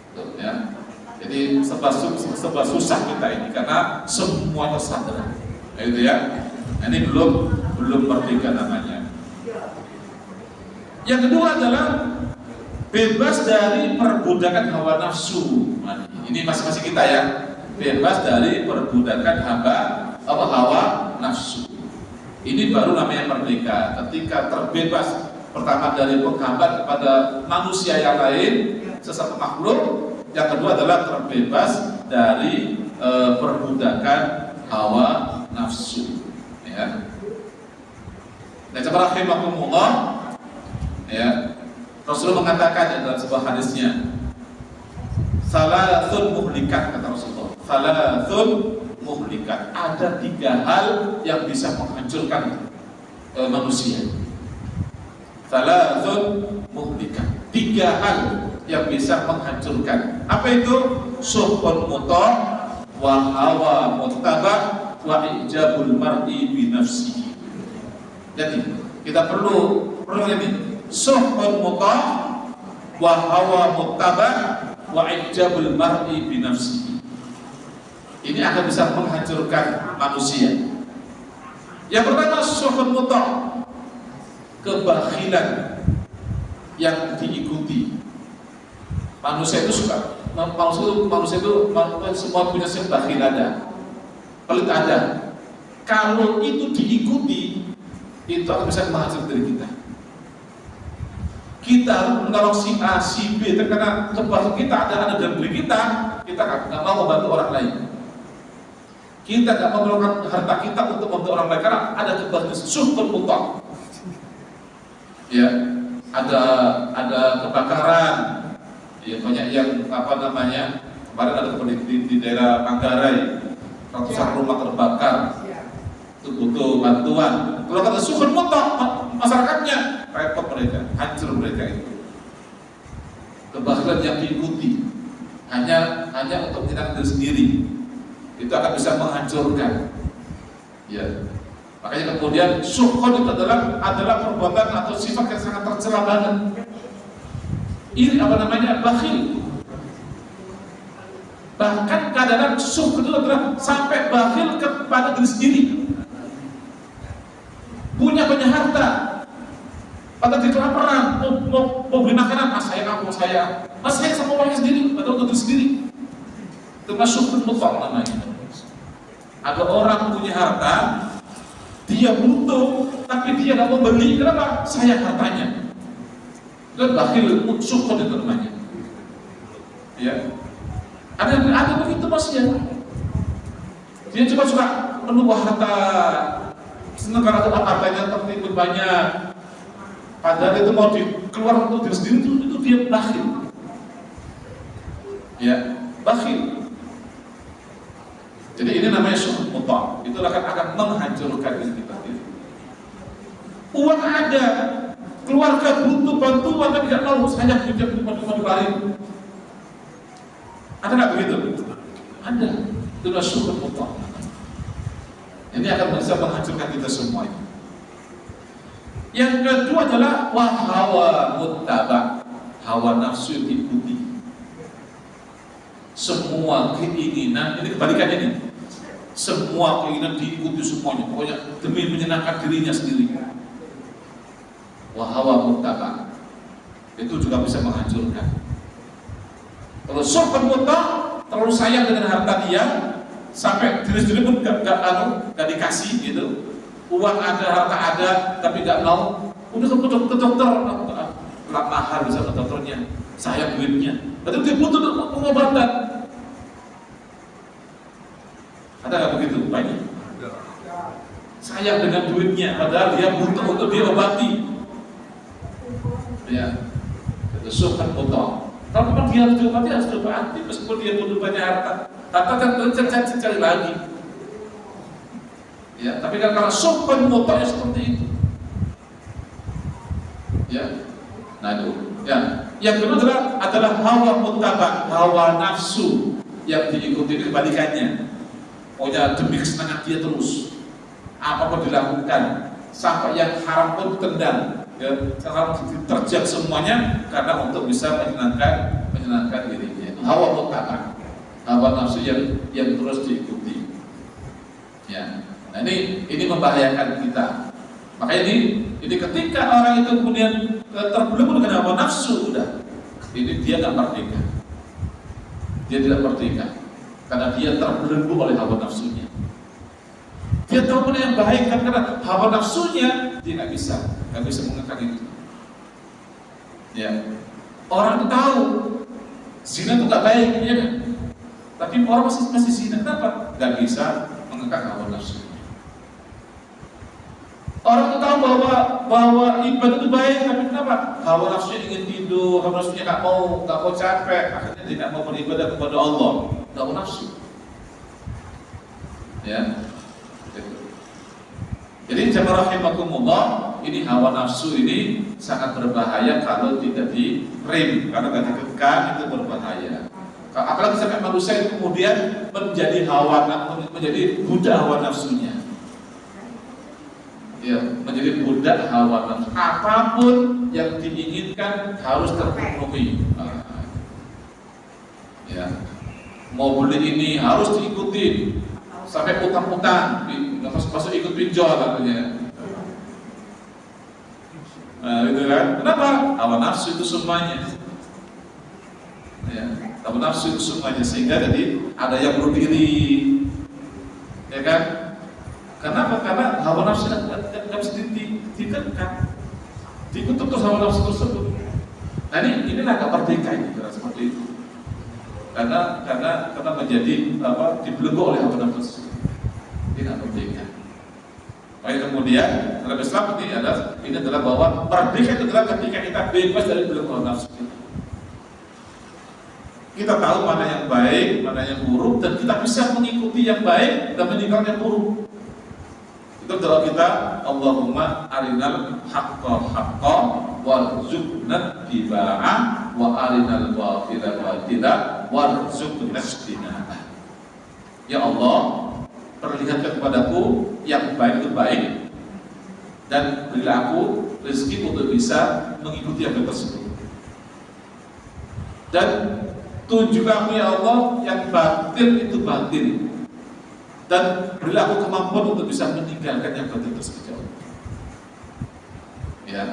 Betul, ya. Jadi serba susah kita ini karena semua tersandra. Nah, itu ya. Nah, ini belum merdeka namanya. Yang kedua adalah bebas dari perbudakan hawa nafsu. Nah, ini masing-masing kita ya. Bebas dari perbudakan hawa nafsu. Ini baru namanya merdeka. Ketika terbebas pertama dari penghambaan kepada manusia yang lain, sesama makhluk. Yang kedua adalah terbebas dari perbudakan hawa nafsu. Ya. Nah, rahimahumullah, ya. Rasulullah mengatakan dalam sebuah hadisnya, salasun muhlikat, kata Rasulullah. Salasun muhlikat. Ada 3 hal yang bisa menghancurkan manusia. Salasun muhlikat. 3 hal yang bisa menghancurkan. Apa itu? Suhbun muta' wa hawa muttaba' wa ijabul mar'i bi nafsihi. Jadi kita perlu ini. Suhbun muta' wa hawa muttaba' wa ijabul mar'i bi nafsihi. Ini akan bisa menghancurkan manusia. Yang pertama, suhbun muta', kebakhilan yang diikuti. Manusia itu suka, manusia itu semua punya sifat bakhil ada, pelit ada. Kalau itu diikuti, itu akan bisa menghancurkan diri kita. Kita menolong si A, si B, karena kebakhilan kita ada dalam diri kita nggak mau membantu orang lain. Kita nggak mau menolong harta kita untuk membantu orang lain karena ada kebakhilan, suhbun muta'. Ya, ada kebakaran, ya banyak yang kemarin ada di daerah Manggarai, ratusan rumah terbakar, itu butuh bantuan. Kalau kata suhbun muta', masyarakatnya repot, mereka hancur, mereka itu kebakhilan yang diikuti hanya untuk menyenangkan diri sendiri, itu akan bisa menghancurkan. Ya. Makanya kemudian suhud itu adalah perbuatan atau sifat yang sangat tercela banget. Ini bakhil. Bahkan kadang-kadang suhud itu adalah sampai bakhil kepada diri sendiri. Punya banyak harta, pada di kelaparan, mau beli makanan, saya sama orangnya sendiri, atau untuk diri sendiri. Itu suhud mutlak namanya. Ada orang punya harta, dia butuh, tapi dia nggak mau beli. Kenapa? Sayang hartanya. Itu bakhil, suhud itu namanya. Ya, ada begitu Mas ya. Dia cuma suka menunggu harta, senang karena hartanya tertimbun banyak. Padahal itu mau dikeluar untuk diri sendiri, itu dia bakhil. Ya, bakhil. Jadi ini namanya suhud muta'. Itu akan menghancurkan diri kita. Uang ada, keluarga butuh bantuan tapi tidak tahu, saya punya dibalik. Ada nggak begitu? Ada. Itu adalah suhud muta'. Ini akan bisa menghancurkan kita semua. Yang kedua adalah hawa muttaba', hawa nafsu diikuti. Semua keinginan, ini kebalikannya nih. Semua keinginan diikuti semuanya, pokoknya demi menyenangkan dirinya sendiri. Hawa muttaba', itu juga bisa menghancurkan. Kalau suhud muta', terlalu sayang dengan harta dia, sampai diri sendiri pun gak dikasih gitu. Uang ada, harta ada, tapi gak mau. Udah ke dokter, mahal bisa ke dokternya, sayang duitnya. Berarti dia butuh pengobatan. Ada nggak begitu? Banyak. Sayang dengan duitnya, padahal dia butuh untuk diobati. Ya, itu suhud muta'. Kalau memang dia harus diobati, harus diobati, meskipun dia butuh banyak harta. Harta kan cari lagi. Ya, tapi kan kalau suhud muta' seperti itu. Ya, nah itu. Ya, yang kedua adalah hawa muttaba', hawa nafsu yang diikuti. Ini kebalikannya. Pokoknya demi kesenangan dia terus, apapun dilakukan, sampai yang haram pun tendang, ya, harus diterjang semuanya karena untuk bisa menyenangkan dirinya. Itu hawa muttaba', hawa nafsu yang terus diikuti. Ya, nah ini membahayakan kita. Makanya ini ketika orang itu kemudian terbelenggu dengan hawa nafsu, udah, ini dia nggak merdeka. Dia tidak merdeka karena dia terbelenggu oleh hawa nafsunya. Dia tahu mana yang baik, karena hawa nafsunya dia nggak bisa mengangkat itu. Ya, orang itu tahu zina itu nggak baik, ya kan? Tapi orang masih zina, kenapa? Nggak bisa mengangkat hawa nafsunya. Orang itu tahu bahwa ibadah itu baik, tapi kenapa? Hawa nafsunya ingin tidur, hawa nafsunya nggak mau capek, akhirnya tidak mau beribadah kepada Allah. Hawa nafsu. Ya. Jadi jamaah rahimakumullah, ini hawa nafsu ini sangat berbahaya kalau tidak direm, karena ketika dikekang itu berbahaya. Apalagi sampai manusia itu kemudian menjadi menjadi budak hawa nafsunya. Ya, menjadi budak hawa nafsu. Apapun yang diinginkan harus terpenuhi. Ya. Mau beli ini harus diikuti. Sampai utang-utang, masuk ikut pinjol katanya. Nah, gitu kan? Kenapa? Hawa nafsu itu semuanya. Ya, hawa nafsu itu semuanya, sehingga jadi ada yang bunuh diri, ya kan? Kenapa? Karena hawa nafsu tidak bisa ditekan, dikutuk terus hawa nafsu tersebut. Nah inilah agak merdeka ini, seperti itu. Karena menjadi dibelenggu oleh hawa nafsu, tidak merdeka. Baik, kemudian dalam Islam ini adalah bahwa merdeka itu adalah ketika kita bebas dari belenggu hawa nafsu kita. Kita tahu mana yang baik, mana yang buruk, dan kita bisa mengikuti yang baik dan meninggalkan yang buruk. Itu doa kita, Allahumma arinal haqqa haqqa warzuqna tibaa wa arinal batila batila warzuqna ijtinaba. Ya Allah, perlihatkan kepadaku yang baik itu baik, dan berilah aku rezeki untuk bisa mengikuti yang tersebut. Dan tunjukkan aku ya Allah yang batil itu batil, dan berilah aku kemampuan untuk bisa meninggalkan yang batil tersebut. Ya,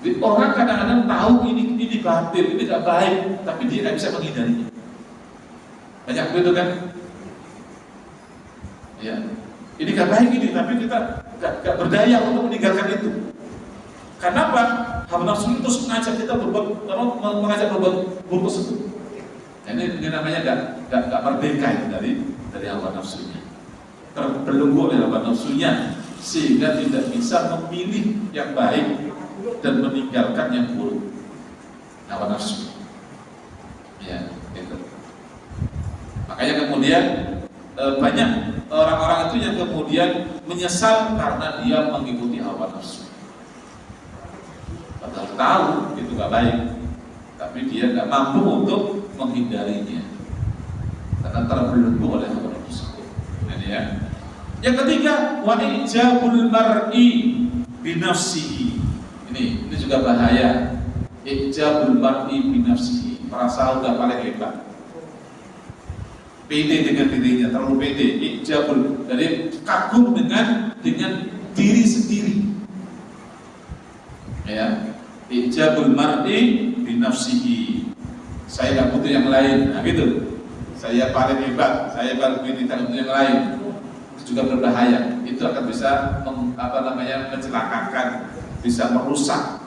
jadi orang kadang-kadang tahu ini batil, ini tidak baik, tapi dia tidak bisa menghindarinya. Banyak begitu kan? Ya, ini gak baik ini, tapi kita gak berdaya untuk meninggalkan itu. Kenapa? Hawa nafsu itu terus mengajak kita mengajak berbuat buruk tersebut. Ini namanya gak merdeka itu dari hawa nafsunya, terbelenggu oleh hawa nafsunya, sehingga tidak bisa memilih yang baik dan meninggalkan yang buruk. Hawa nafsu. Ya, itu. Makanya kemudian banyak orang-orang itu yang kemudian menyesal karena dia mengikuti hawa nafsu. Padahal tahu itu gak baik, tapi dia gak mampu untuk menghindarinya karena terbelenggu oleh hawa nafsu. Ini ya. Yang ketiga, wa ijabul mar'i binafsihi. Ini juga bahaya. Ijabul mar'i binafsihi, merasa udah paling hebat, pede dengan dirinya, terlalu pede. Ijabul, dari kagum dengan diri sendiri. Ya, ijabul mar'i binafsihi. Saya nggak butuh yang lain, nah gitu. Saya paling hebat, saya paling pede, tidak butuh yang lain. Itu juga berbahaya. Itu akan bisa mencelakakan, bisa merusak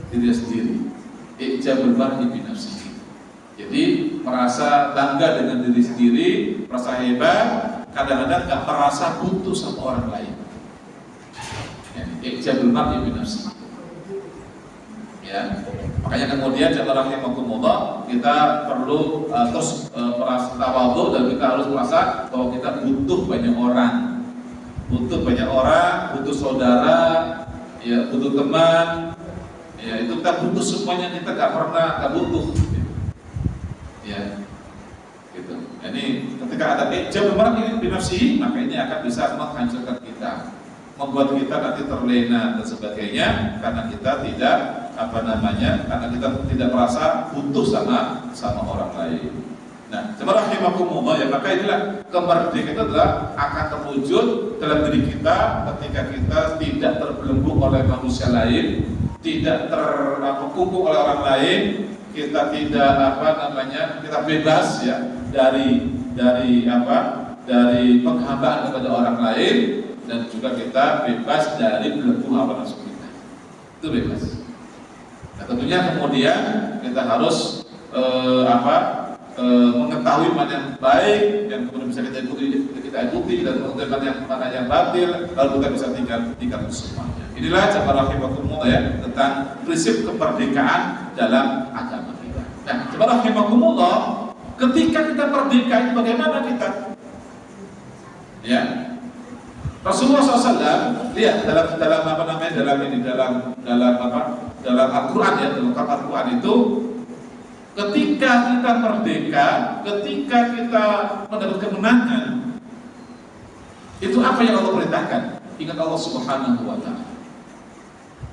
diri sendiri. Ijabul mar'i binafsihi. Jadi merasa bangga dengan diri sendiri, merasa hebat, kadang-kadang gak merasa butuh sama orang lain. Ijabul mar'i binafsihi. Ya, makanya kemudian jamaah rahimakumullah, kita perlu terus merasa tawadhu, dan kita harus merasa bahwa kita butuh banyak orang, butuh saudara, ya, butuh teman, ya, itu kita butuh semuanya, kita gak butuh. Ya, gitu. Ini ketika ada ijabul mar'i binafsihi, maka ini akan bisa menghancurkan kita, membuat kita nanti terlena dan sebagainya, karena kita karena kita tidak merasa butuh sama orang lain. Nah, jemaah rahimakumullah, ya, maka inilah kemerdekaan itu adalah akan terwujud dalam diri kita ketika kita tidak terbelenggu oleh manusia lain, tidak terkungkung oleh orang lain. Kita tidak kita bebas ya dari penghambaan kepada orang lain, dan juga kita bebas dari belenggu hawa nafsu kita. Itu bebas. Nah, tentunya kemudian kita harus mengetahui mana yang baik, yang kemudian bisa kita ikuti dan kemudian mana yang batil, lalu kita bisa tinggal semuanya. Inilah jamaah rahimakumullah ya, tentang prinsip kemerdekaan dalam agama kita. Nah, jamaah rahimakumullah, ketika kita merdeka itu bagaimana kita? Ya, Rasulullah SAW lihat dalam apa namanya dalam Al-Quran ya, dalam Al-Quran itu, ketika kita merdeka, ketika kita mendapat kemenangan, itu apa yang Allah perintahkan? Ingat Allah Subhanahu wa Ta'ala.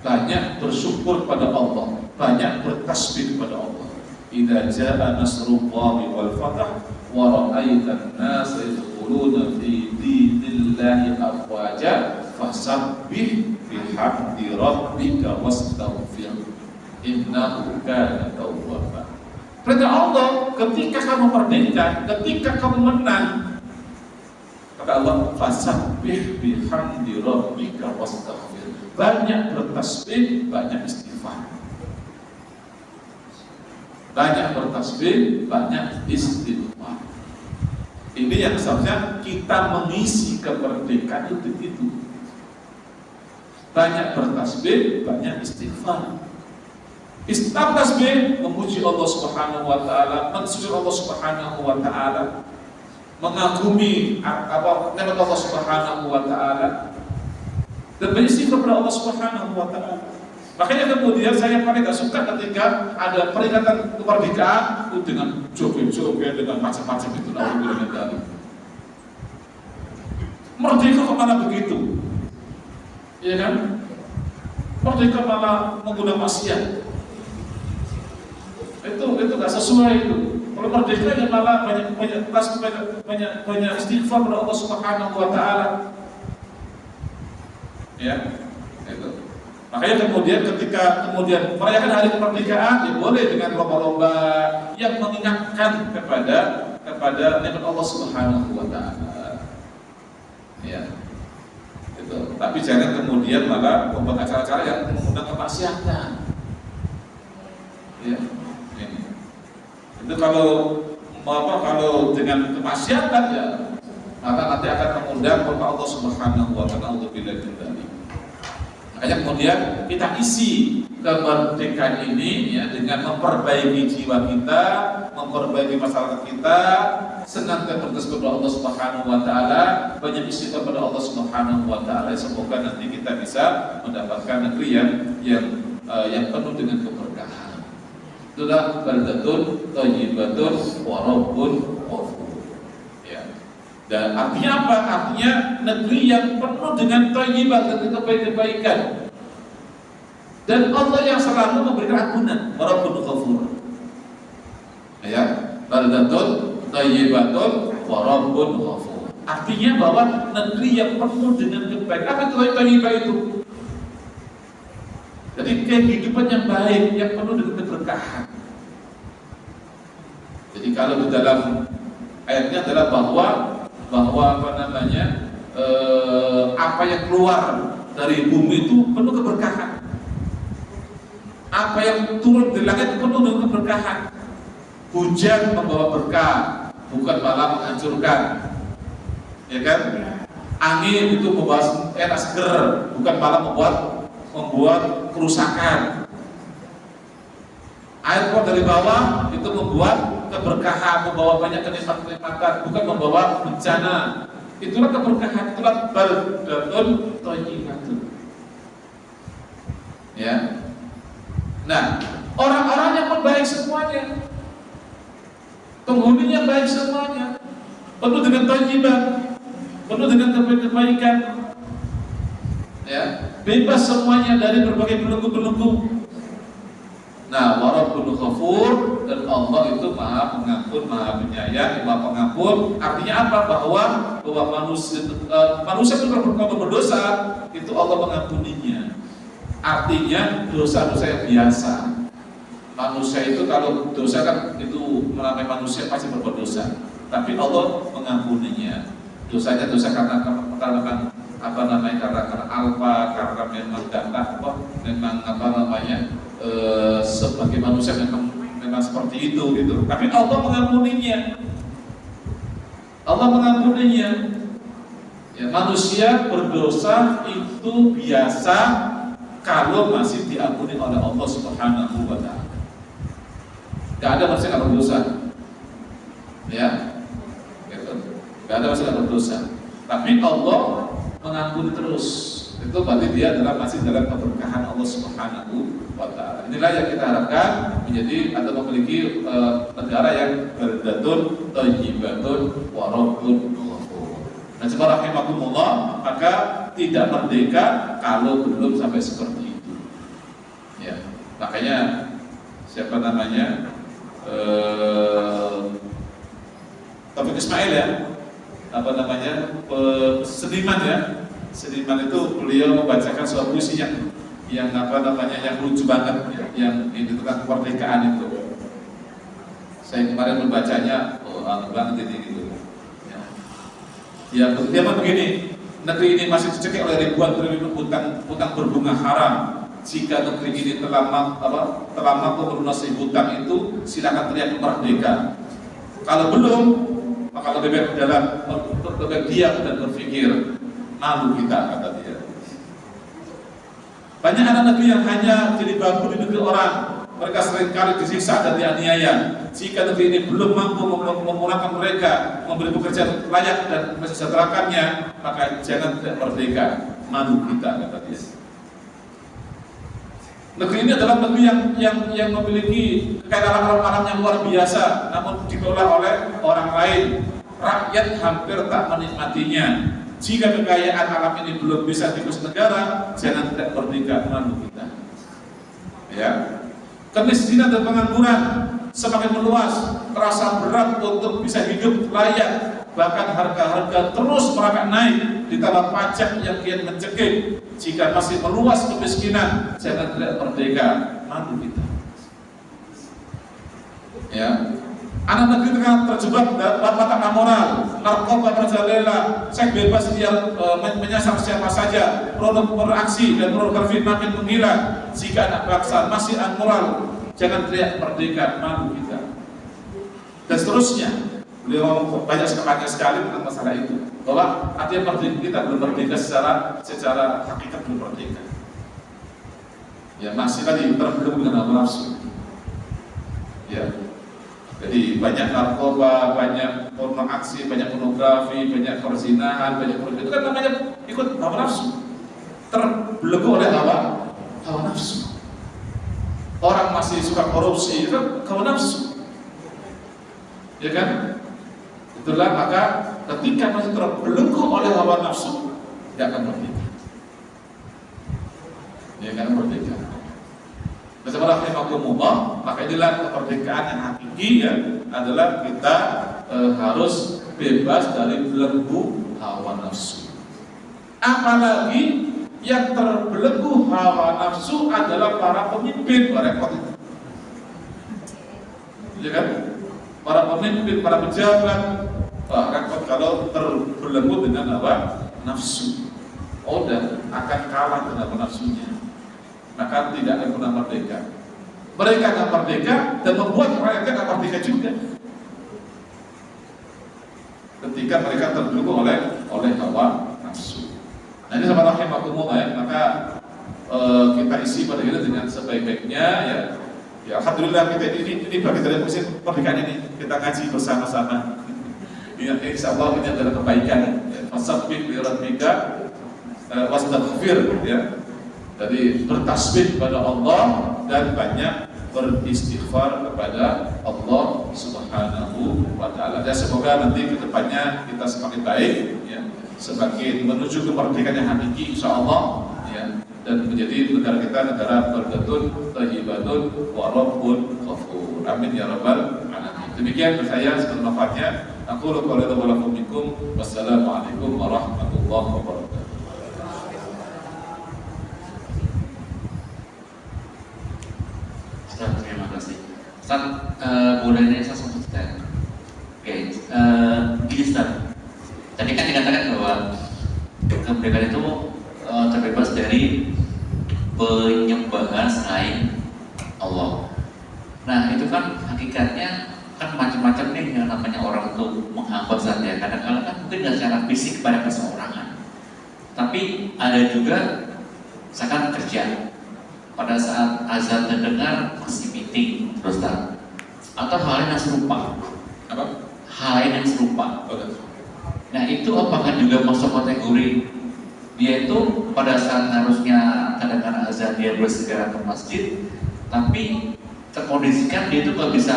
Banyak bersyukur pada Allah, banyak bertasbih kepada Allah. Idza jaa nasrullahi wal fath wa ra'aitan nasa yadkhuluna fi dinillahi afwaja fasabbih bihamdi rabbika wastaghfir innahu kana tawwaba. Perintah Allah, ketika kamu merdeka, ketika kamu menang, kata Allah, fasabbih bihamdi rabbika wastaghfir. Banyak bertasbih, banyak istighfar. Banyak bertasbih, banyak istighfar. Ini yang seharusnya kita mengisi kemerdekaan itu. Banyak bertasbih, banyak istighfar. Istighfar tasbih memuji Allah Subhanahu wa Ta'ala, mensyukur Allah Subhanahu wa Ta'ala, mengagumi nikmat Allah Subhanahu wa Ta'ala, dan beristighfar kepada Allah Subhanahu wa Ta'ala. Makanya kemudian saya paling gak suka ketika ada peringatan kemerdekaan dengan joget-joget, dengan macam-macam itu. Merdeka kok malah begitu, ya kan? Merdeka malah menggunakan maksiat. Itu gak sesuai itu. Kalau merdeka ya malah banyak istighfar kepada Allah Subhanahu wa Ta'ala. Ya, itu. Makanya kemudian ketika merayakan hari kemerdekaan, ya boleh dengan lomba-lomba yang mengingatkan kepada nikmat Allah Subhanahu wa Ta'ala. Ya. Itu. Tapi jangan kemudian malah membuat acara-acara yang mengundang kemaksiatan. Ya. Ini. Itu kalau dengan kemaksiatan ya, maka nanti akan mengundang kepada Allah Subhanahu wa Ta'ala untuk bila kita. Makanya kemudian kita isi kemerdekaan ini ya dengan memperbaiki jiwa kita, memperbaiki masyarakat kita, senantiasa bertasbih kepada Allah Subhanahu wa Ta'ala, banyak istighfar kepada Allah Subhanahu wa Ta'ala. Semoga nanti kita bisa mendapatkan negeri yang penuh dengan keberkahan. Itulah baldatun thayyibatun wa rabbun ghafur. Ya. Dan artinya apa? Artinya negeri yang penuh dengan thayyibat dan kebaikan. Dan Allah yang selalu memberikan ampunan, wa rabbun ghafur. Ya, baldatun thayyibatun wa rabbun ghafur. Artinya bahwa negeri yang penuh dengan kebaikan. Apa itu thayyibat itu? Jadi kehidupan yang baik, yang penuh dengan keberkahan. Jadi kalau di dalam ayatnya adalah bahwa apa yang keluar dari bumi itu penuh keberkahan. Apa yang turun dari langit itu penuh dengan keberkahan. Hujan membawa berkah, bukan malah menghancurkan. Ya kan? Angin itu membawa enak seger, bukan malah membuat kerusakan. Air keluar dari bawah itu membuat keberkahan, membawa banyak kenikmatan, bukan membawa bencana. Itulah keberkahan, itulah baldatun thayyibatun. Ya. Nah, orang-orangnya pun baik semuanya, penghuninya baik semuanya, penuh dengan thayyibat, penuh dengan kebaikan. Ya, bebas semuanya dari berbagai belenggu-belenggu. Nah, wa rabbun ghafur, dan Allah itu Maha Pengampun, Maha Penyayang, Maha Pengampun. Artinya apa? Bahwa manusia itu kalau berdosa, itu Allah mengampuninya. Artinya dosa-dosa yang biasa. Manusia itu kalau dosa kan itu melamai manusia pasti berbuat dosa. Tapi Allah mengampuninya. Dosanya dosa karena alpa, karena memang sebagai manusia memang memang seperti itu gitu. Tapi Allah mengampuninya. Allah mengampuninya. Ya, manusia berdosa itu biasa kalau masih diampuni oleh Allah Subhanahu wa taala. Gak ada manusia yang berdosa. Ya. Gitu. Gak ada manusia yang berdosa. Tapi Allah mengampuni terus. Itu berarti dia adalah masih dalam keberkahan Allah Subhanahu wa taala. Inilah yang kita harapkan menjadi atau memiliki negara yang baldatun thayyibatun wa rabbun ghafur. Nah, jemaah rahimakumullah, maka tidak merdeka kalau belum sampai seperti itu. Ya, makanya siapa namanya? Taufik Ismail ya, apa namanya? Seniman ya. Seniman itu beliau membacakan sebuah puisi yang apa namanya, yang lucu banget ya, yang ini tentang kemerdekaan itu. Saya kemarin membacanya, banget ini gitu. Ya, dia begini, negeri ini masih dicekik oleh ribuan triliun utang berbunga haram. Jika negeri ini telah mampu melunasi hutang itu, silakan teriak merdeka. Kalau belum, maka lebih baik diam dan berpikir. Malu kita, kata dia. Banyak anak negeri yang hanya jadi bambu di negeri orang. Mereka seringkali disiksa dan dianiaya. Jika negeri ini belum mampu memulangkan mereka, memberi pekerjaan layak dan mensejahterakannya, maka jangan tidak merdeka. Malu kita, kata dia. Negeri ini adalah negeri yang memiliki kekayaan alam yang luar biasa, namun dikelola oleh orang lain. Rakyat hampir tak menikmatinya. Jika kekayaan alam ini belum bisa diurus negara, jangan tidak merdeka. Malu kita. Ya, kemiskinan dan pengangguran semakin meluas, terasa berat untuk bisa hidup layak. Bahkan harga-harga terus merangkak naik, ditambah pajak yang kian mencekik. Jika masih meluas kemiskinan, jangan tidak merdeka. Malu kita. Ya. Anak negeri tengah terjebak dalam tatanan moral, narkoba merajalela, seks bebas dia menyasar siapa saja, produk beraksi dan pornografi makin menggila. Jika anak bangsa masih amoral, jangan teriak merdeka. Malu kita. Dan seterusnya, beliau banyak sekali tentang masalah itu. Bahwa artinya merdeka kita belum merdeka secara hakikat, belum merdeka. Ya, masih tadi terbelenggu dengan hawa nafsu. Ya. Jadi banyak narkoba, banyak porno aksi, banyak pornografi, banyak perzinahan, banyak itu kan namanya ikut hawa nafsu. Terbelenggu oleh hawa nafsu. Orang masih suka korupsi, itu kan hawa nafsu. Ya kan? Itulah maka ketika masih terbelenggu oleh hawa nafsu, tidak akan merdeka. Ya kan, merdeka. Bersama rahimakumullah, maka inilah kemerdekaan yang hakiki ya, adalah kita harus bebas dari belenggu hawa nafsu. Apalagi yang terbelenggu hawa nafsu adalah para pemimpin, repot itu. Ya kan? Para pemimpin, para pejabat, repot kalau terbelenggu dengan hawa nafsu. Dan akan kalah dengan hawa nafsunya. Maka tidak akan pernah merdeka. Mereka akan merdeka dan membuat rakyatnya akan merdeka juga. Ketika mereka terbelenggu oleh hawa nafsu. Nah, ini sama rahimakumullah ya. Maka kita isi pada ini dengan sebaik-baiknya ya. Ya, alhamdulillah kita ini bagi dari musim pernikahan ini kita ngaji bersama-sama. Ya, insyaallah ini adalah kebaikan. Fasabbih bi rabbika wastaghfir ya. Jadi bertasbih kepada Allah dan banyak beristighfar kepada Allah Subhanahu wa taala. Dan semoga nanti ke depannya kita semakin baik ya, semakin menuju kemerdekaan yang hakiki insyaallah ya, dan menjadi negara kita negara baldatun thayyibatun wa rabbun ghafur. Amin ya rabbal alamin. Demikian saya sebelum wafatnya. Aku qouli wa lakum minkum. Wassalamualaikum warahmatullahi wabarakatuh. Terima kasih. Ustaz, boleh saya sebutkan? Oke, gini Ustaz. Tadi kan dikatakan bahwa kemerdekaan itu terbebas dari penyembahan selain Allah. Nah itu kan hakikatnya kan macam-macam nih yang namanya orang tuh menghambat saja. Kadang-kadang kan mungkin nggak secara fisik pada perseorangan, tapi ada juga misalkan kerja pada saat azan terdengar masih meeting terus atau hal yang serupa. Apa? Hal yang serupa. Oh, Nah itu apakah juga masuk kategori dia itu pada saat harusnya terdengar azan dia bersegera ke masjid, tapi terkondisikan dia itu nggak bisa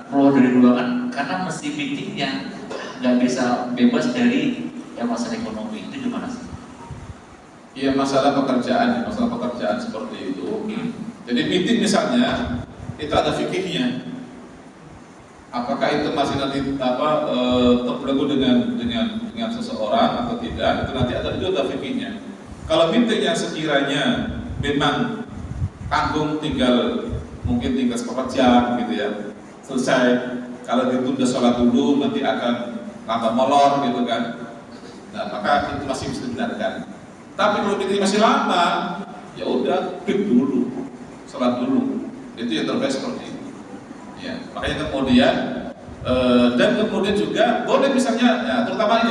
keluar dari ruangan karena mesti meetingnya, nggak bisa bebas dari masalah ekonomi. Itu gimana sih? Iya, masalah pekerjaan seperti itu. Jadi meeting misalnya itu ada fikihnya. Apakah itu masih nanti terbelenggu dengan seseorang atau tidak? Itu nanti ada fikihnya. Kalau meeting yang sekiranya memang tanggung mungkin tinggal seperempat jam gitu ya, selesai. Kalau ditunda sholat dulu nanti akan tambah molor gitu kan. Nah maka itu masih bisa dibenarkan. Tapi kalau meeting masih lama, ya udah break dulu, sholat dulu. Itu yang terbaik seperti itu. Ya, makanya kemudian dan kemudian juga boleh misalnya, ya, terutama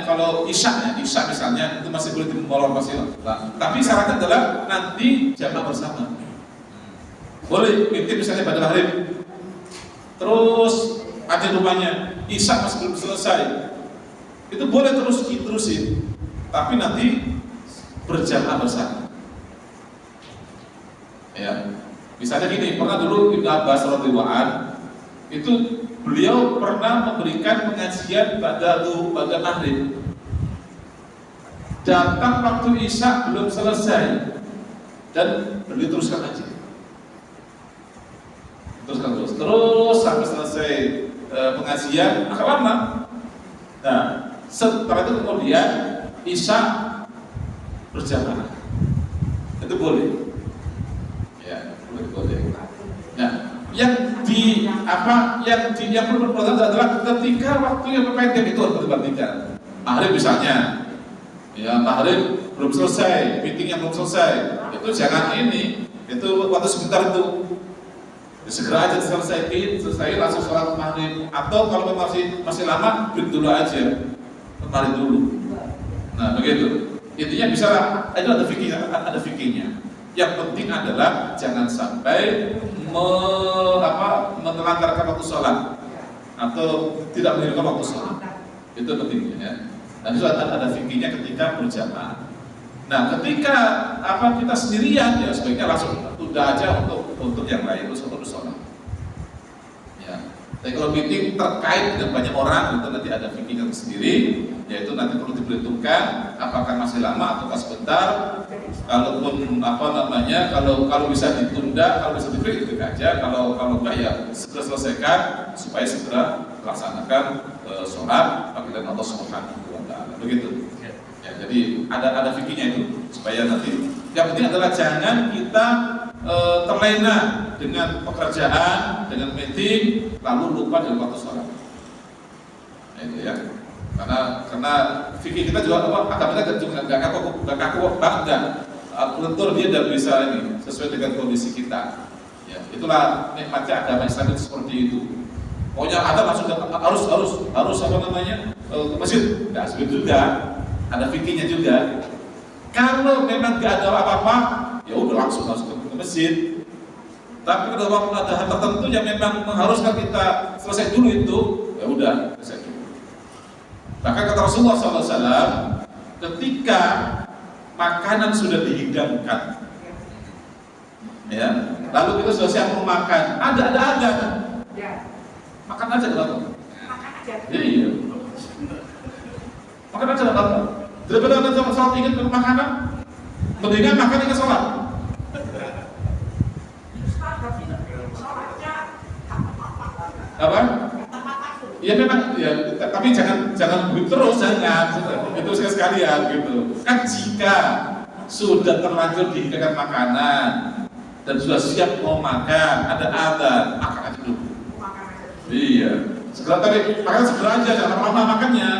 kalau isya misalnya itu masih boleh dimolor masih. Nah, tapi syaratnya adalah nanti jamaah bersama. Boleh meeting misalnya pada maghrib, terus ada rumahnya isya masih belum selesai, itu boleh terusin, tapi nanti berjamaah bersama. Ya. Misalnya gini, pernah dulu Ibnu Abbas radhiyallahu anhu itu beliau pernah memberikan pengajian pada maghrib. Datang waktu isya belum selesai dan beliau teruskan aja. Terus sampai selesai pengajian agak lama. Nah, setelah itu kemudian isya berjamaah. Itu boleh. Boleh. Nah, yang perlu diperhatikan adalah ketika waktu yang pendek itu harus diperhatikan. Maghrib misalnya, ya maghrib belum selesai, meetingnya belum selesai, itu jangan itu waktu sebentar itu segera aja selesai langsung sholat maghrib. Atau kalau masih lama, break dulu aja, maghrib dulu. Nah begitu. Intinya bisa itu ada fikihnya. Yang penting adalah jangan sampai menelantarkan waktu sholat atau tidak menunjukkan waktu sholat. Itu pentingnya ya. Dan itu ada fikihnya ketika berjamaah. Nah, ketika kita sendirian ya sebaiknya langsung tunda aja untuk yang lain untuk sholat. Ya. Tapi kalau meeting terkait dengan banyak orang itu nanti ada fikihnya sendiri, yaitu nanti perlu diperhitungkan apakah masih lama atau sebentar. Kalaupun kalau bisa ditunda, kalau bisa diberi itu aja. Kalau enggak ya segera selesaikan supaya segera melaksanakan sholat panggilan Allah Subhanahu wa taala. Begitu. Ya, jadi ada fikihnya itu supaya nanti yang penting adalah jangan kita terlena dengan pekerjaan, dengan meeting lalu lupa dengan waktu sholat. Itu ya. Karena fikih kita juga agama kita juga nggak kaku banget. Lentur dia dan bisa sesuai dengan kondisi kita. Ya, itulah nikmatnya agama Islam itu seperti itu. Pokoknya ada langsung harus ke masjid. Nggak seperti juga. Ada fikihnya juga. Kalau memang nggak ada apa-apa, ya udah langsung ke masjid. Tapi kalau waktu ada hal tertentu yang memang mengharuskan kita selesai dulu itu, ya udah selesai dulu. Bahkan kata Rasulullah SAW, ketika makanan sudah dihidangkan, ya, lalu kita sudah siap mau makan, ada makan aja kenapa? Iya, makan aja kenapa? Daripada nanti sholat ingat makanan, mendingan makan ingat sholat. Apa? Ya memang, ya, tapi jangan begitu terus, jangan itu sekalian gitu. Kan jika sudah terlanjur dihidangkan makanan dan sudah siap mau makan, ada adzan, makan aja dulu. Iya, makan segera aja, jangan lama makannya.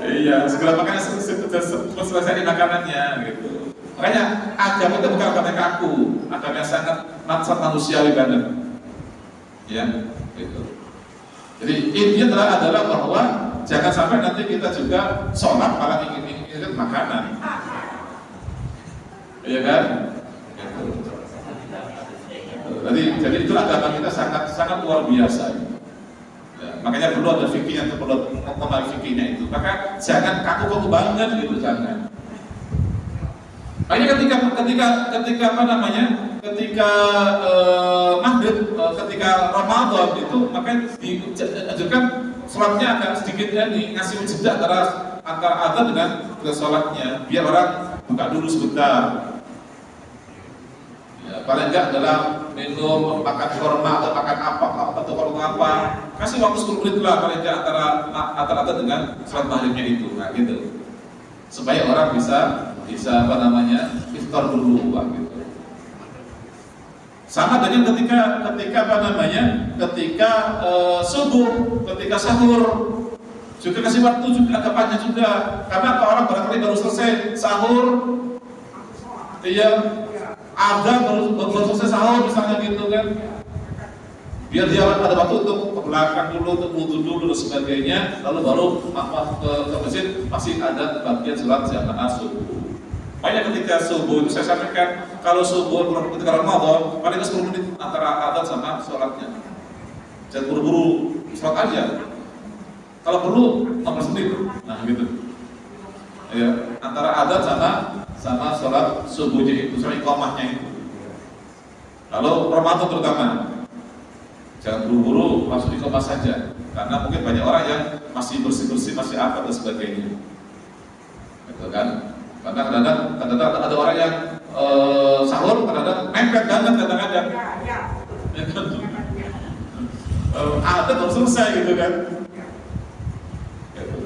Iya, segera makannya selesai makanannya gitu. Makanya agama itu bukan agama yang kaku, agama yang sangat manusiawi banget. Ya, gitu. Jadi intinya adalah bahwa jangan sampai nanti kita juga sholat malah ingin makanan. Iya kan? Jadi itu agama kita sangat luar biasa. Ya, makanya perlu ada fikihnya, perlu memahami fikihnya itu. Maka jangan kaku-kaku banget gitu, jangan. Makanya ketika apa namanya? Ketika maghrib, ketika Ramadan itu makanya diajarkan sholatnya agak sedikit ngasih jeda antara adzan dengan sholatnya, biar orang buka dulu sebentar. Ya, paling enggak adalah minum, makan kurma atau makan apa, kasih waktu 10 menit lah paling enggak antara dengan sholat maghribnya itu, nah gitu, supaya orang bisa apa namanya iftar dulu, gitu. Sama dengan ketika apa namanya, ketika subuh, ketika sahur juga kasih waktu juga agak panjang juga, karena orang barangkali baru selesai sahur, dia ada baru selesai sahur misalnya gitu kan, biar dia ada waktu untuk ke belakang dulu, untuk wudu dulu dan sebagainya, lalu baru ke masjid masih ada bagian sholat jamaah subuh. Makanya ketika subuh itu saya sampaikan, kalau subuh ketika Ramadan paling 10 menit antara adzan sama sholatnya, jangan buru-buru sholat aja, kalau perlu 15 menit, nah gitu ya, antara adzan sama sholat subuhnya itu, sama iqamahnya itu. Kalau Ramadan terutama, jangan buru-buru langsung iqamah saja, karena mungkin banyak orang yang masih bersih-bersih, masih apa dan sebagainya, gitu kan? Karena kadang-kadang ada orang yang sahur, kadang-kadang mepet banget, kadang-kadang ada baru selesai gitu kan.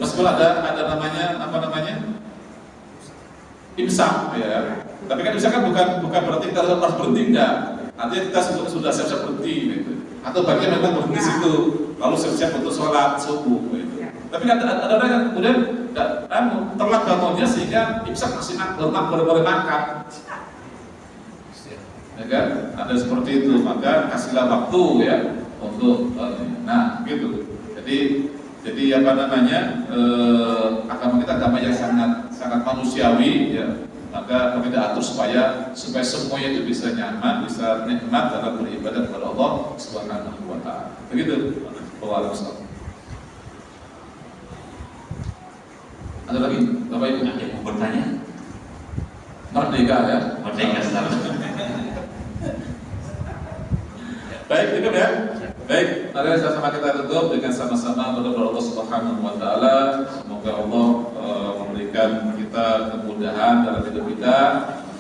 Meskipun ada namanya apa namanya imsak ya, tapi kan imsak kan bukan berarti kita harus berhenti, enggak. Artinya kita sudah siap-siap berhenti gitu. Atau bagian memang berhenti situ, lalu siap-siap untuk sholat subuh gitu. Tapi ada orang yang kemudian telat bangunnya sehingga imsak masih boleh makan, ya kan? Ada seperti itu, maka kasihlah waktu ya untuk nah gitu. Jadi apa namanya, agama kita agama yang sangat manusiawi ya, maka kami atur supaya semuanya itu bisa nyaman, bisa nikmat dalam beribadah kepada Allah Subhanahu wa Ta'ala. Begitu. Waalaikumsalam. Ada lagi? Bapak Ibu ada yang mau bertanya? Merdeka ya? Merdeka selalu. Baik, cukup ya? Baik, mari sama kita tutup dengan sama-sama berdoa Allah Subhanahu wa Ta'ala. Semoga Allah memberikan kita kemudahan dalam hidup kita,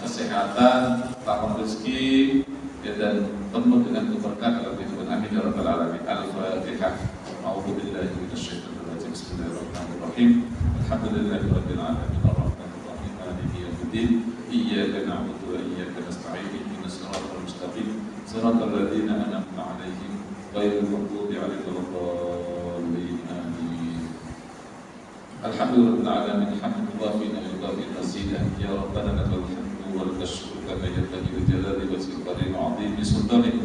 kesehatan, lapang rezeki, ya, dan penuh dengan keberkahan dalam hidup. Amin ya rabbal alamin. Al-Fatihah. A'udzubillahi minasyaitonir rajim. Bismillahirrahmanirrahim. Alhamdulillahirabbil alamin. Arrahmanir rahim. Maliki yaumiddin. Iyyaka na'budu wa iyyaka nasta'in. Ihdinas siratal mustaqim. Siratal ladzina an'amta 'alaihim ghairil maghdubi 'alaihim waladdallin. Amin. Alhamdulillahirabbil alamin. Hamdulillah wa yukafi nasidah. Ya Rabbana lakal hamdu wal syukru kama yanbaghi li jalali wajhika wa 'azimi sultanik.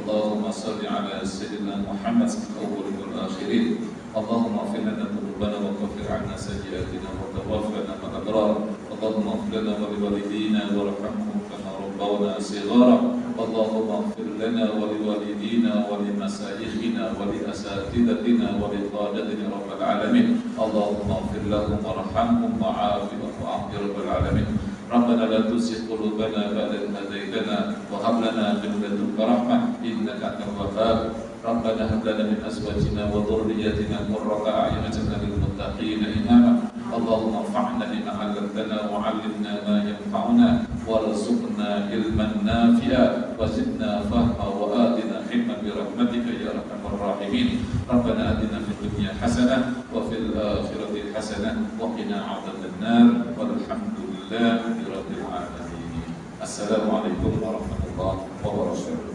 Allahumma shalli 'ala sayyidina Muhammad al-awwalin wal akhirin. Allahumma ighfir lana dhunubana wa kaffir 'anna sayyi'atina wa tawaffana ma'al abrar. Allahumma ighfir lana wa liwalidina warhamhum kama rabbawna shighara. Allahumma ighfir lana wa liwalidina wa limasaikhina wa liasatidatina wa liqadatina rabbal alamin. Allahumma ighfir lahum warhamhum wa'afihim wa'afi rabbal alamin. Rabbana la tuzigh qulubana ba'da idh hadaytana wa hab lana min ladunka rahmah innaka antal wahhab. Rabbana hab lana min azwajina wa dhurriyyatina qurrata a'yun waj'alna lil muttaqina imama. Allahumma anfa'na bima 'allamtana wa 'allimna ma yanfa'una warzuqna ilman nafi'a wa zidna fahma wa atina hilman bi rahmatika ya arhamar rahimin. Rabbana atina fid dunya hasanah wa fil akhirati hasanah wa qina 'adzaban nar. Walhamdulillahi rabbil alamin. Assalamualaikum warahmatullahi wabarakatuh.